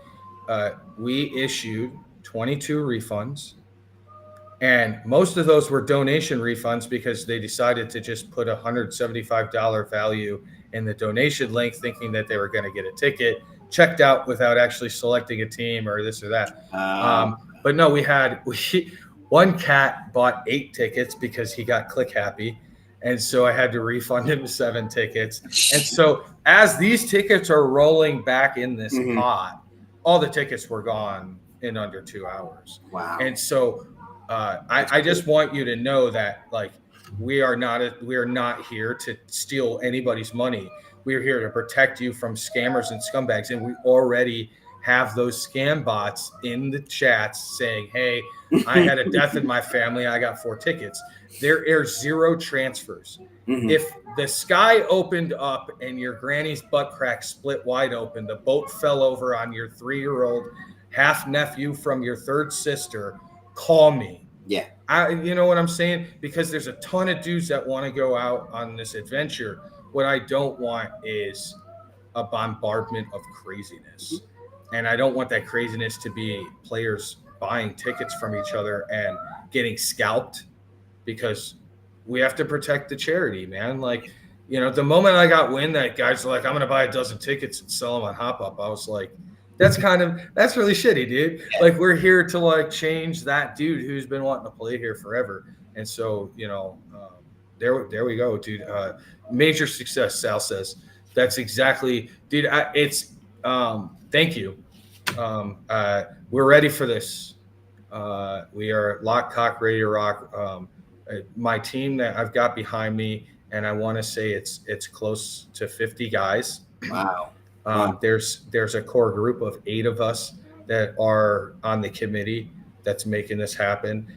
We issued 22 refunds. And most of those were donation refunds because they decided to just put $175 value in the donation link, thinking that they were going to get a ticket, checked out without actually selecting a team or this or that. But no, one cat bought 8 tickets because he got click happy. And so I had to refund him 7 tickets. And so as these tickets are rolling back in this pot, all the tickets were gone in under 2 hours. Wow. And so I just want you to know that, like, we are not here to steal anybody's money. We're here to protect you from scammers and scumbags. And we already have those scam bots in the chats saying, "Hey, I had a death in my family. I got 4 tickets." There are 0 transfers. If the sky opened up and your granny's butt crack split wide open, the boat fell over on your 3-year-old half nephew from your 3rd sister, call me. Yeah. You know what I'm saying? Because there's a ton of dudes that want to go out on this adventure. What I don't want is a bombardment of craziness. And I don't want that craziness to be players buying tickets from each other and getting scalped, because we have to protect the charity, man. Like, the moment I got wind that guys are like, "I'm going to buy a dozen tickets and sell them on Hop Up," I was like, That's really shitty, dude. Yeah. Like, we're here to like change that dude who's been wanting to play here forever. And so, there we go, dude. Major success, Sal says. That's exactly, dude. Thank you. We're ready for this. We are lock, cock, ready to rock. My team that I've got behind me, and I want to say it's close to 50 guys. Wow. Wow. There's a core group of 8 of us that are on the committee that's making this happen.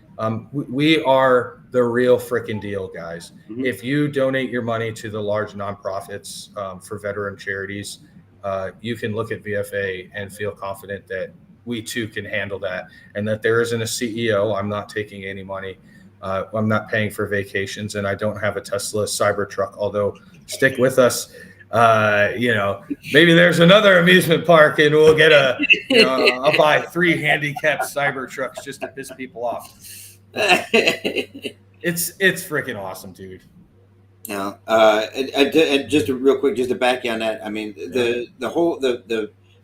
We are the real freaking deal, guys. Mhm. If you donate your money to the large nonprofits for veteran charities, you can look at VFA and feel confident that we too can handle that, and that there isn't a CEO. I'm not taking any money. I'm not paying for vacations, and I don't have a Tesla Cybertruck. Although, stick with us. Maybe there's another amusement park, and we'll get I'll buy 3 handicapped Cybertrucks just to piss people off. It's freaking awesome, dude. Now, just real quick, just to back you on that, I mean,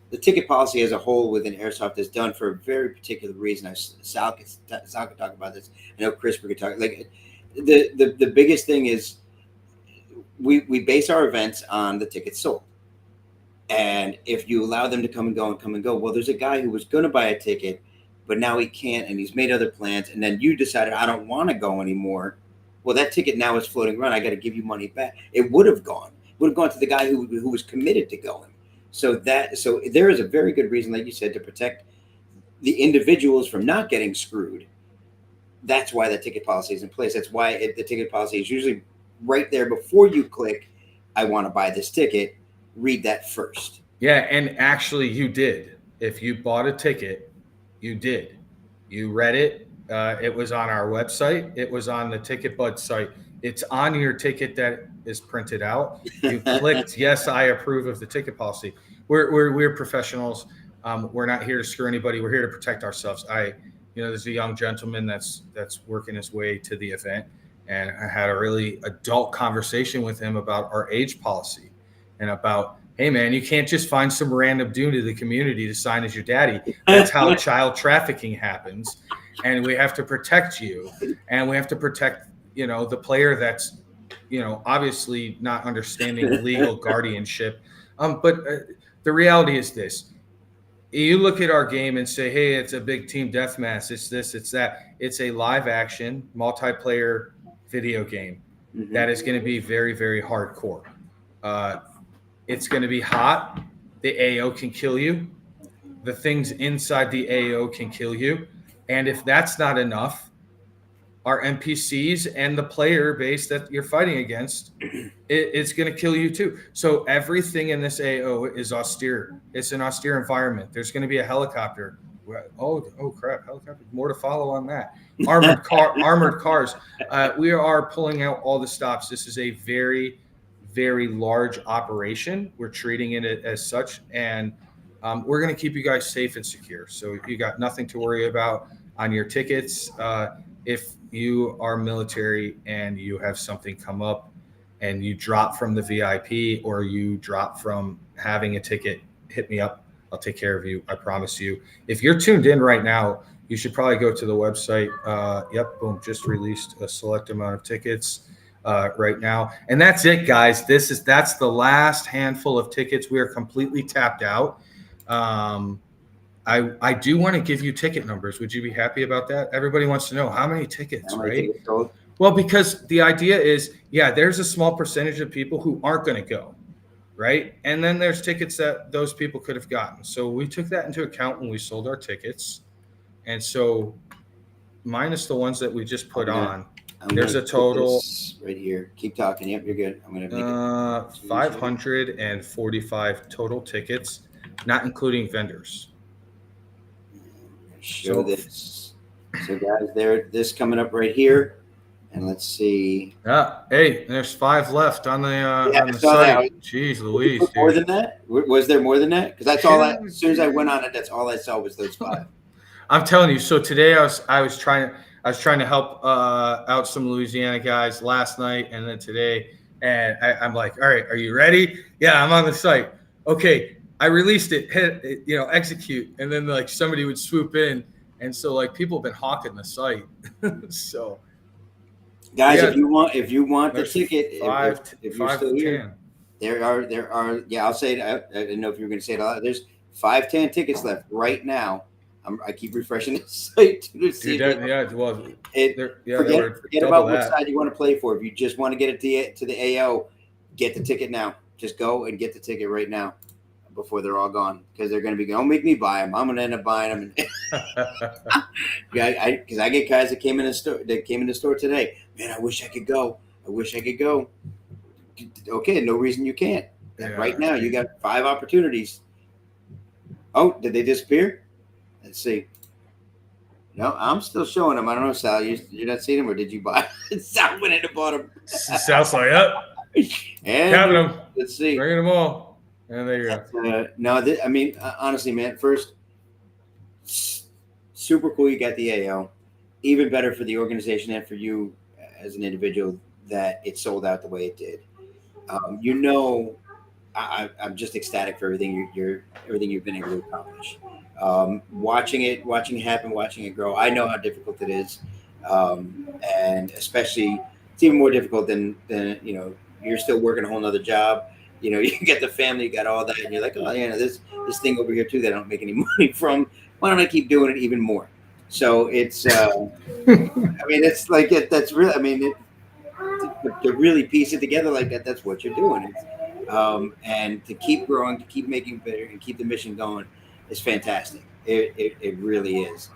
the ticket policy as a whole within Airsoft is done for a very particular reason. Sal could talk about this. I know Chris could talk. Like, the biggest thing is we base our events on the tickets sold. And if you allow them to come and go, well, there's a guy who was going to buy a ticket, but now he can't, and he's made other plans. And then you decided, I don't want to go anymore. Well, that ticket now is floating around. I got to give you money back. It would have gone to the guy who was committed to going. So there is a very good reason, like you said, to protect the individuals from not getting screwed. That's why the ticket policy is in place. That's why the ticket policy is usually right there before you click, I want to buy this ticket. Read that first. Yeah, and actually you did. If you bought a ticket, you did. You read it. It was on our website. It was on the Ticket Bud site. It's on your ticket that is printed out. You clicked, yes, I approve of the ticket policy. We're professionals. We're not here to screw anybody. We're here to protect ourselves. There's a young gentleman that's working his way to the event, and I had a really adult conversation with him about our age policy and about, hey man, you can't just find some random dude in the community to sign as your daddy. That's how child trafficking happens. And we have to protect you, and we have to protect, the player that's, obviously not understanding legal guardianship. But the reality is this: you look at our game and say, hey, it's a big team deathmatch. It's this, it's that. It's a live action multiplayer video game that is going to be very, very hardcore. It's going to be hot. The AO can kill you. The things inside the AO can kill you. And if that's not enough, our NPCs and the player base that you're fighting against, it's going to kill you too. So everything in this AO is austere. It's an austere environment. There's going to be a helicopter. Oh crap! Helicopter. More to follow on that. Armored cars. We are pulling out all the stops. This is a very, very large operation. We're treating it as such, and we're going to keep you guys safe and secure. So you got nothing to worry about on your tickets. If you are military and you have something come up and you drop from the VIP or you drop from having a ticket, hit me up. I'll take care of you. I promise you. If you're tuned in right now, you should probably go to the website. Boom, just released a select amount of tickets right now. And that's it, guys. That's the last handful of tickets. We are completely tapped out. I do want to give you ticket numbers. Would you be happy about that? Everybody wants to know how many tickets, right? Well, because the idea is, there's a small percentage of people who aren't going to go, right? And then there's tickets that those people could have gotten. So we took that into account when we sold our tickets. And so minus the ones that we just put on, there's a total right here. Keep talking. Yep, you're good. I'm going to make 545 total tickets, not including vendors. Show this. So guys, this coming up right here, and let's see. Hey, there's 5 left on the site. Jeez Louise, dude. More than that? Was there more than that? Because that's all. As soon as I went on it, that's all I saw was those 5. I'm telling you. So today I was trying to help out some Louisiana guys last night, and then today, and I'm like, all right, are you ready? Yeah, I'm on the site. Okay, I released it, hit it, execute, and then like somebody would swoop in, and so like people have been hawking the site. So Guys, yeah, if you want the there's ticket, if you're five still here, tan. there are yeah, I'll say it. I didn't know if you were going to say it a lot. There's 510 tickets left right now. I keep refreshing the site to see Dude, yeah, well, it. there were Forget double about which that. side you want to play for. If you just want to get it to the AO, get the ticket now. Just go and get the ticket right now before they're all gone, because they're going to be going. Don't make me buy them. I'm going to end up buying them. Yeah, because I get guys that came in the store. That came in the store today. Man, I wish I could go. I wish I could go. Okay, no reason you can't. Yeah. Right now, you got 5 opportunities. Oh, did they disappear? Let's see. No, I'm still showing them. I don't know, Sal. You're not seeing them, or did you buy? Sal went in and bought them. Sounds like And having them. let's see. Bringing them all. And there you go. No, I mean, honestly, man. First, super cool. You got the AO. Even better for the organization and for you as an individual that it sold out the way it did. I'm just ecstatic for everything everything you've been able to accomplish. Watching it happen, watching it grow. I know how difficult it is, and especially it's even more difficult than you're still working a whole nother job. You get the family, you got all that, and you're like, oh yeah, this thing over here too that I don't make any money from. Why don't I keep doing it even more? So it's, I mean, it's like that's really, I mean, to really piece it together like that, that's what you're doing. And to keep growing, to keep making better, and keep the mission going is fantastic. It really is.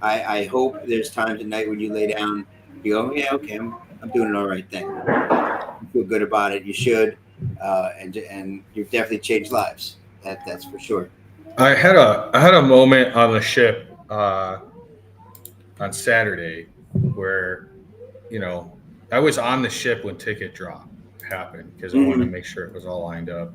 I hope there's times at night when you lay down, you go, yeah, okay, I'm doing an all right thing. You feel good about it. You should, and you've definitely changed lives. That's for sure. I had a moment on the ship on Saturday where, I was on the ship when ticket drop happened because I wanted to make sure it was all lined up.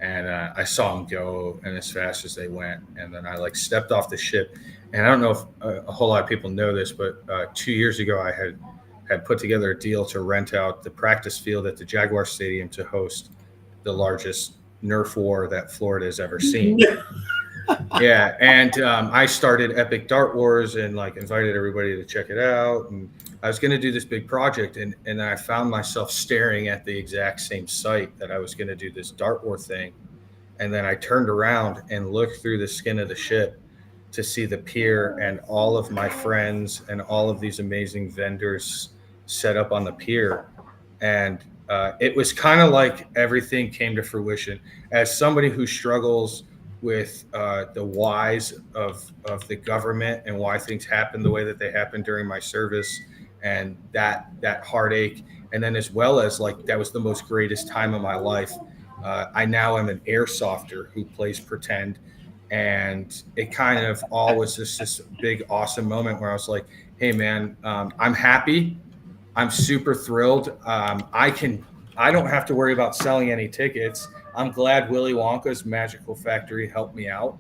And I saw them go, and as fast as they went, and then I stepped off the ship. And I don't know if a whole lot of people know this, but 2 years ago I had put together a deal to rent out the practice field at the Jaguar Stadium to host the largest Nerf war that Florida has ever seen. Yeah, and I started Epic Dart Wars and invited everybody to check it out. And I was going to do this big project, and then I found myself staring at the exact same site that I was going to do this Dart War thing. And then I turned around and looked through the skin of the ship to see the pier and all of my friends and all of these amazing vendors set up on the pier. And it was kind of like everything came to fruition. As somebody who struggles with the whys of the government and why things happen the way that they happen during my service, and that heartache, and then as well as that was the most greatest time of my life. I now am an airsofter who plays pretend, and it kind of all was just this big awesome moment where I was like, hey man, I'm happy, I'm super thrilled. I don't have to worry about selling any tickets. I'm glad Willy Wonka's Magical Factory helped me out.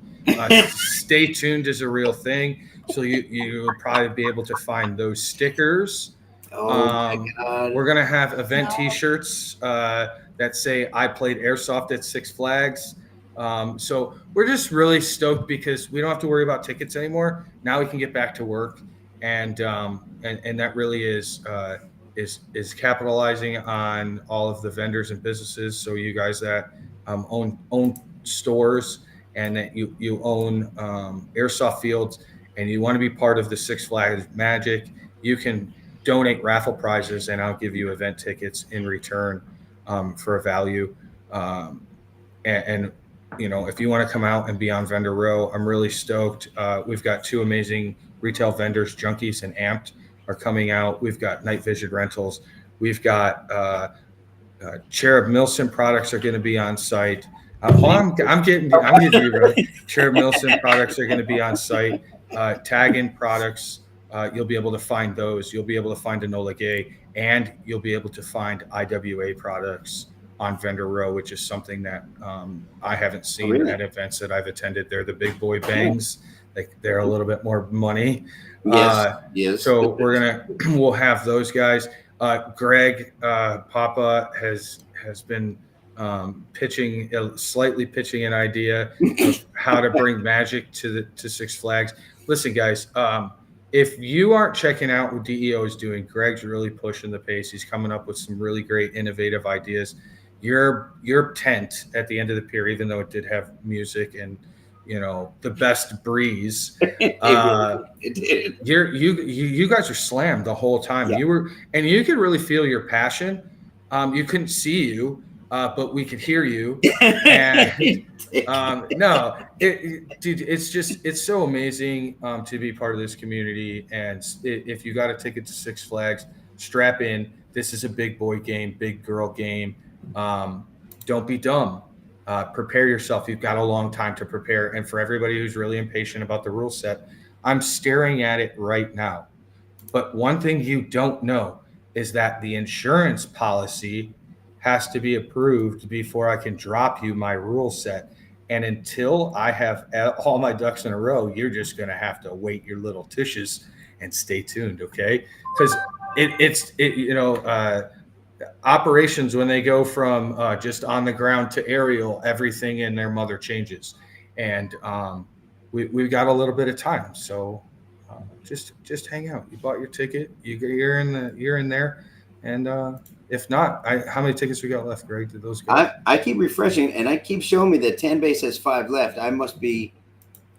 Stay Tuned is a real thing. So you'll probably be able to find those stickers. My God. We're going to have event T-shirts that say I played Airsoft at Six Flags. So we're just really stoked because we don't have to worry about tickets anymore. Now we can get back to work. And that really is capitalizing on all of the vendors and businesses. So you guys that own stores and that you own airsoft fields and you want to be part of the Six Flags Magic, you can donate raffle prizes and I'll give you event tickets in return for a value. And if you want to come out and be on vendor row, I'm really stoked. We've got 2 amazing retail vendors, Junkies and Amped, are coming out. We've got Night Vision Rentals. We've got Cherub Milson products are going to be on site. I'm getting you right. Cherub Milson products are going to be on site. Tag-in products, you'll be able to find those. You'll be able to find Enola Gay, and you'll be able to find IWA products on vendor row, which is something that I haven't seen at events that I've attended. They're the big boy bangs. They're a little bit more money. Yes. So we'll have those guys. Greg Papa has been slightly pitching an idea of how to bring magic to Six Flags. Listen, guys, if you aren't checking out what DEO is doing, Greg's really pushing the pace. He's coming up with some really great innovative ideas. Your tent at the end of the pier, even though it did have music and the best breeze, It did. you guys are slammed the whole time. Yeah. You could really feel your passion. You couldn't see you, but we could hear you. And no, dude, it's so amazing to be part of this community. And if you got a ticket to Six Flags, strap in. This is a big boy game, big girl game. Don't be dumb. Prepare yourself. You've got a long time to prepare. And for everybody who's really impatient about the rule set, I'm staring at it right now. But one thing you don't know is that the insurance policy has to be approved before I can drop you my rule set. And until I have all my ducks in a row, you're just going to have to wait your little tushes and stay tuned, okay? Because operations, when they go from just on the ground to aerial, everything in their mother changes. And we've got a little bit of time. So just hang out. You bought your ticket. You're in there. And if not, how many tickets we got left, Greg? Did those go? I keep refreshing, and I keep showing me that Tan Base has 5 left. I must be.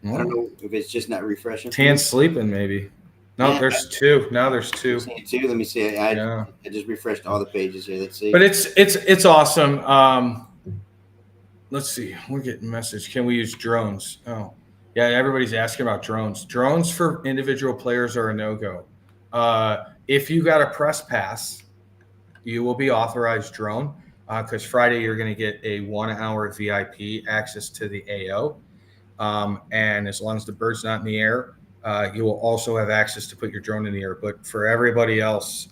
I don't know if it's just not refreshing. Tan's sleeping, maybe. No, there's 2. Now there's 2. Let me see. I just refreshed all the pages here. Let's see. But it's awesome. Let's see. We're getting a message. Can we use drones? Oh, yeah. Everybody's asking about drones. Drones for individual players are a no-go. If you got a press pass, you will be authorized drone because Friday you're going to get a 1-hour VIP access to the AO. And as long as the bird's not in the air, you will also have access to put your drone in the air. But for everybody else,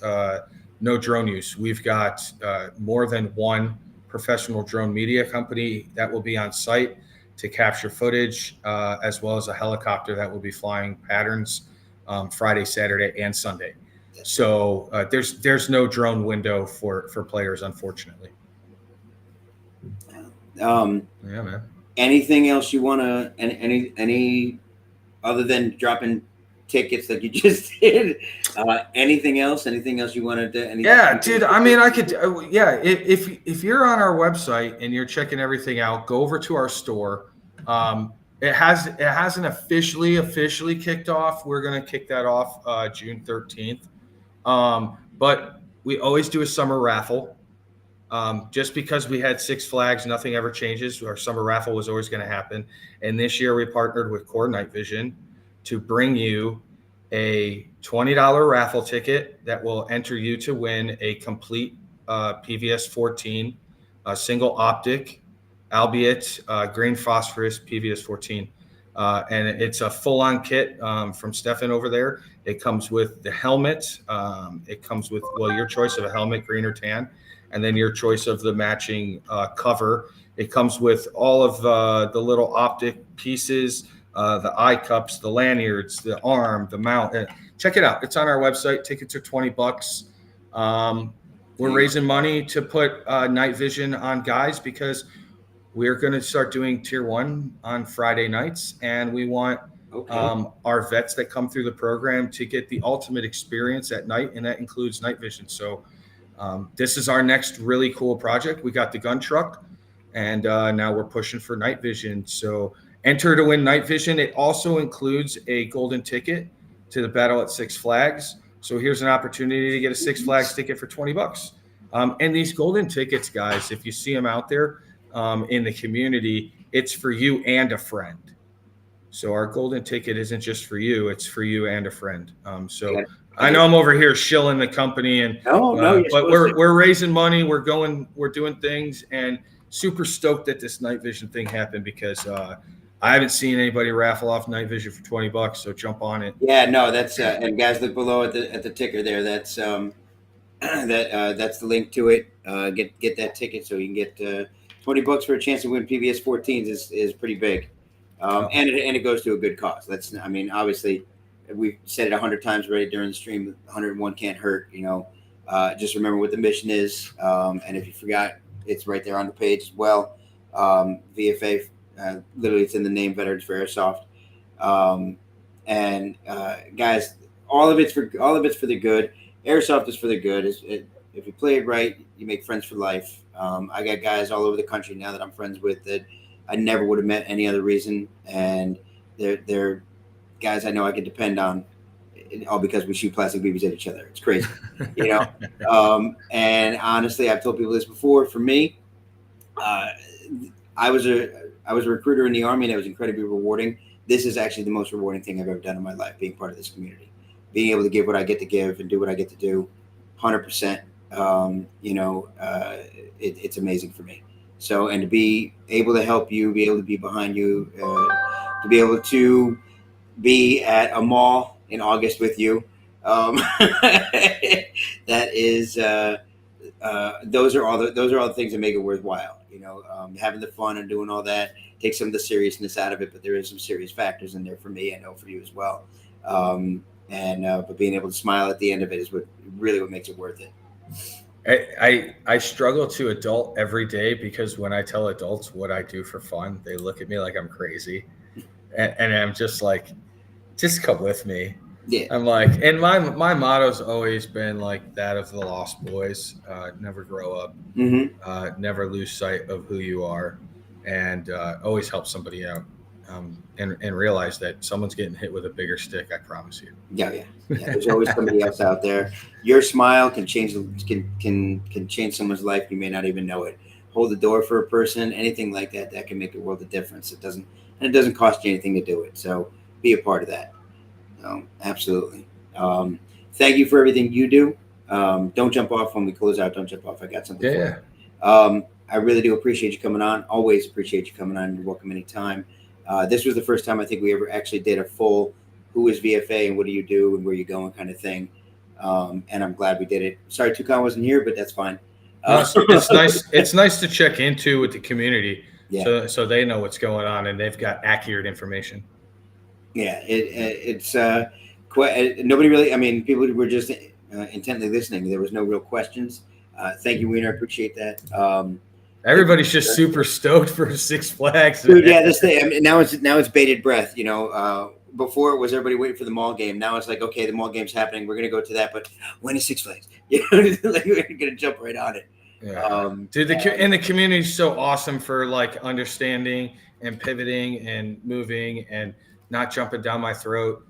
no drone use. We've got more than one professional drone media company that will be on site to capture footage, as well as a helicopter that will be flying patterns Friday, Saturday, and Sunday. So there's no drone window for players, unfortunately. Yeah, man. Anything else you want to any other than dropping tickets that you just did? Anything else you wanted to? Yeah, dude. I mean, I could. Yeah, if you're on our website and you're checking everything out, go over to our store. It hasn't officially kicked off. We're gonna kick that off June 13th. But we always do a summer raffle. Just because we had Six Flags, nothing ever changes. Our summer raffle was always going to happen. And this year we partnered with Core Night Vision to bring you a $20 raffle ticket that will enter you to win a complete PVS 14, single optic, albeit green phosphorus PVS 14. And it's a full-on kit from Stefan over there. It comes with the helmet. It comes with, your choice of a helmet, green or tan, and then your choice of the matching cover. It comes with all of the little optic pieces, the eye cups, the lanyards, the arm, the mount. Check it out. It's on our website. Tickets are $20. We're raising money to put night vision on guys because we're going to start doing tier 1 on Friday nights, and we want our vets that come through the program to get the ultimate experience at night, and that includes night vision. So this is our next really cool project. We got the gun truck, and now we're pushing for night vision. So enter to win night vision. It also includes a golden ticket to the battle at Six Flags. So here's an opportunity to get a Six Flags ticket for $20. And these golden tickets, guys, if you see them out there in the community, it's for you and a friend. So our golden ticket isn't just for you; it's for you and a friend. I know I'm over here shilling the company, and but we're raising money. We're doing things, and super stoked that this night vision thing happened because I haven't seen anybody raffle off night vision for $20. So jump on it. Yeah, no, that's and guys, look below at the ticker there. That's that's the link to it. Get that ticket so you can get $20 for a chance to win PVS 14s is pretty big. And it goes to a good cause. Obviously, we've said it 100 times already during the stream. 101 can't hurt. Just remember what the mission is. And if you forgot, it's right there on the page as well. VFA, literally, it's in the name, Veterans for Airsoft. Guys, all of it's for the good. Airsoft is for the good. If you play it right, you make friends for life. I got guys all over the country now that I'm friends with that I never would have met any other reason, and they're guys I know I can depend on, all because we shoot plastic BBs at each other. It's crazy, you know. And honestly, I've told people this before. For me, I was a recruiter in the Army, and it was incredibly rewarding. This is actually the most rewarding thing I've ever done in my life, being part of this community, being able to give what I get to give and do what I get to do, 100%. It's amazing for me. So, and to be able to help you, be able to be behind you, to be able to be at a mall in August with you, that is, those are all the things that make it worthwhile. You know, having the fun and doing all that, take some of the seriousness out of it, but there is some serious factors in there for me. I know for you as well. But being able to smile at the end of it is what makes it worth it. I struggle to adult every day, because when I tell adults what I do for fun, they look at me like I'm crazy, and I'm just like, just come with me. Yeah. I'm like, and my motto's always been like that of the Lost Boys: never grow up, never lose sight of who you are, and always help somebody out, and realize that someone's getting hit with a bigger stick. I promise you. Yeah. There's always somebody else out there. Your smile can change someone's life. You may not even know it. Hold the door for a person, anything like that. That can make a world of difference. It doesn't cost you anything to do it. So be a part of that. Absolutely. Thank you for everything you do. Don't jump off when we close out. Don't jump off. I got something for you. I really do appreciate you coming on. Always appreciate you coming on. You're welcome anytime. This was the first time I think we ever actually did a full who is VFA and what do you do and where you going kind of thing. And I'm glad we did it. Sorry, Toucan wasn't here, but that's fine. It's nice. It's nice to check into with the community, so they know what's going on and they've got accurate information. Yeah, it's nobody really. I mean, people were just intently listening. There was no real questions. Thank you, Wiener. I appreciate that. Everybody's just super stoked for Six Flags. Dude, yeah, this thing. I mean, now it's bated breath. You know, before it was everybody waiting for the mall game. Now it's like, okay, the mall game's happening. We're gonna go to that, but when is Six Flags? You know, like we're gonna jump right on it. Yeah. Dude, the community is so awesome for like understanding and pivoting and moving and not jumping down my throat.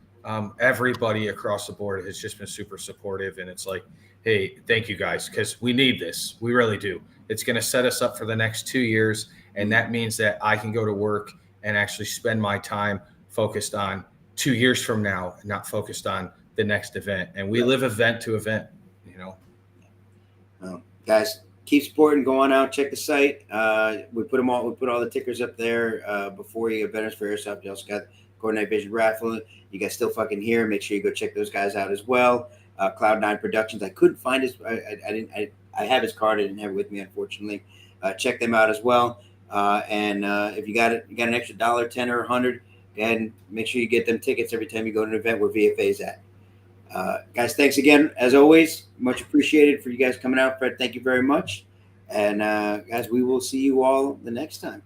Everybody across the board has just been super supportive, and it's like, hey, thank you guys, because we need this. We really do. It's going to set us up for the next 2 years, and that means that I can go to work and actually spend my time focused on 2 years from now, and not focused on the next event. And we live event to event, you know. Well, guys, keep supporting. Go on out, check the site. We put all the tickers up there before you get Veterans for Airsoft. You also got Coordinate Vision Raffle. You guys still fucking here. Make sure you go check those guys out as well. Cloud9 Productions. I couldn't find his. I have his card. I didn't have it with me, unfortunately. Check them out as well. If you got an extra $1, $10, or $100, go ahead and make sure you get them tickets every time you go to an event where VFA is at. Guys, thanks again as always. Much appreciated for you guys coming out. Fred, thank you very much. And guys, we will see you all the next time.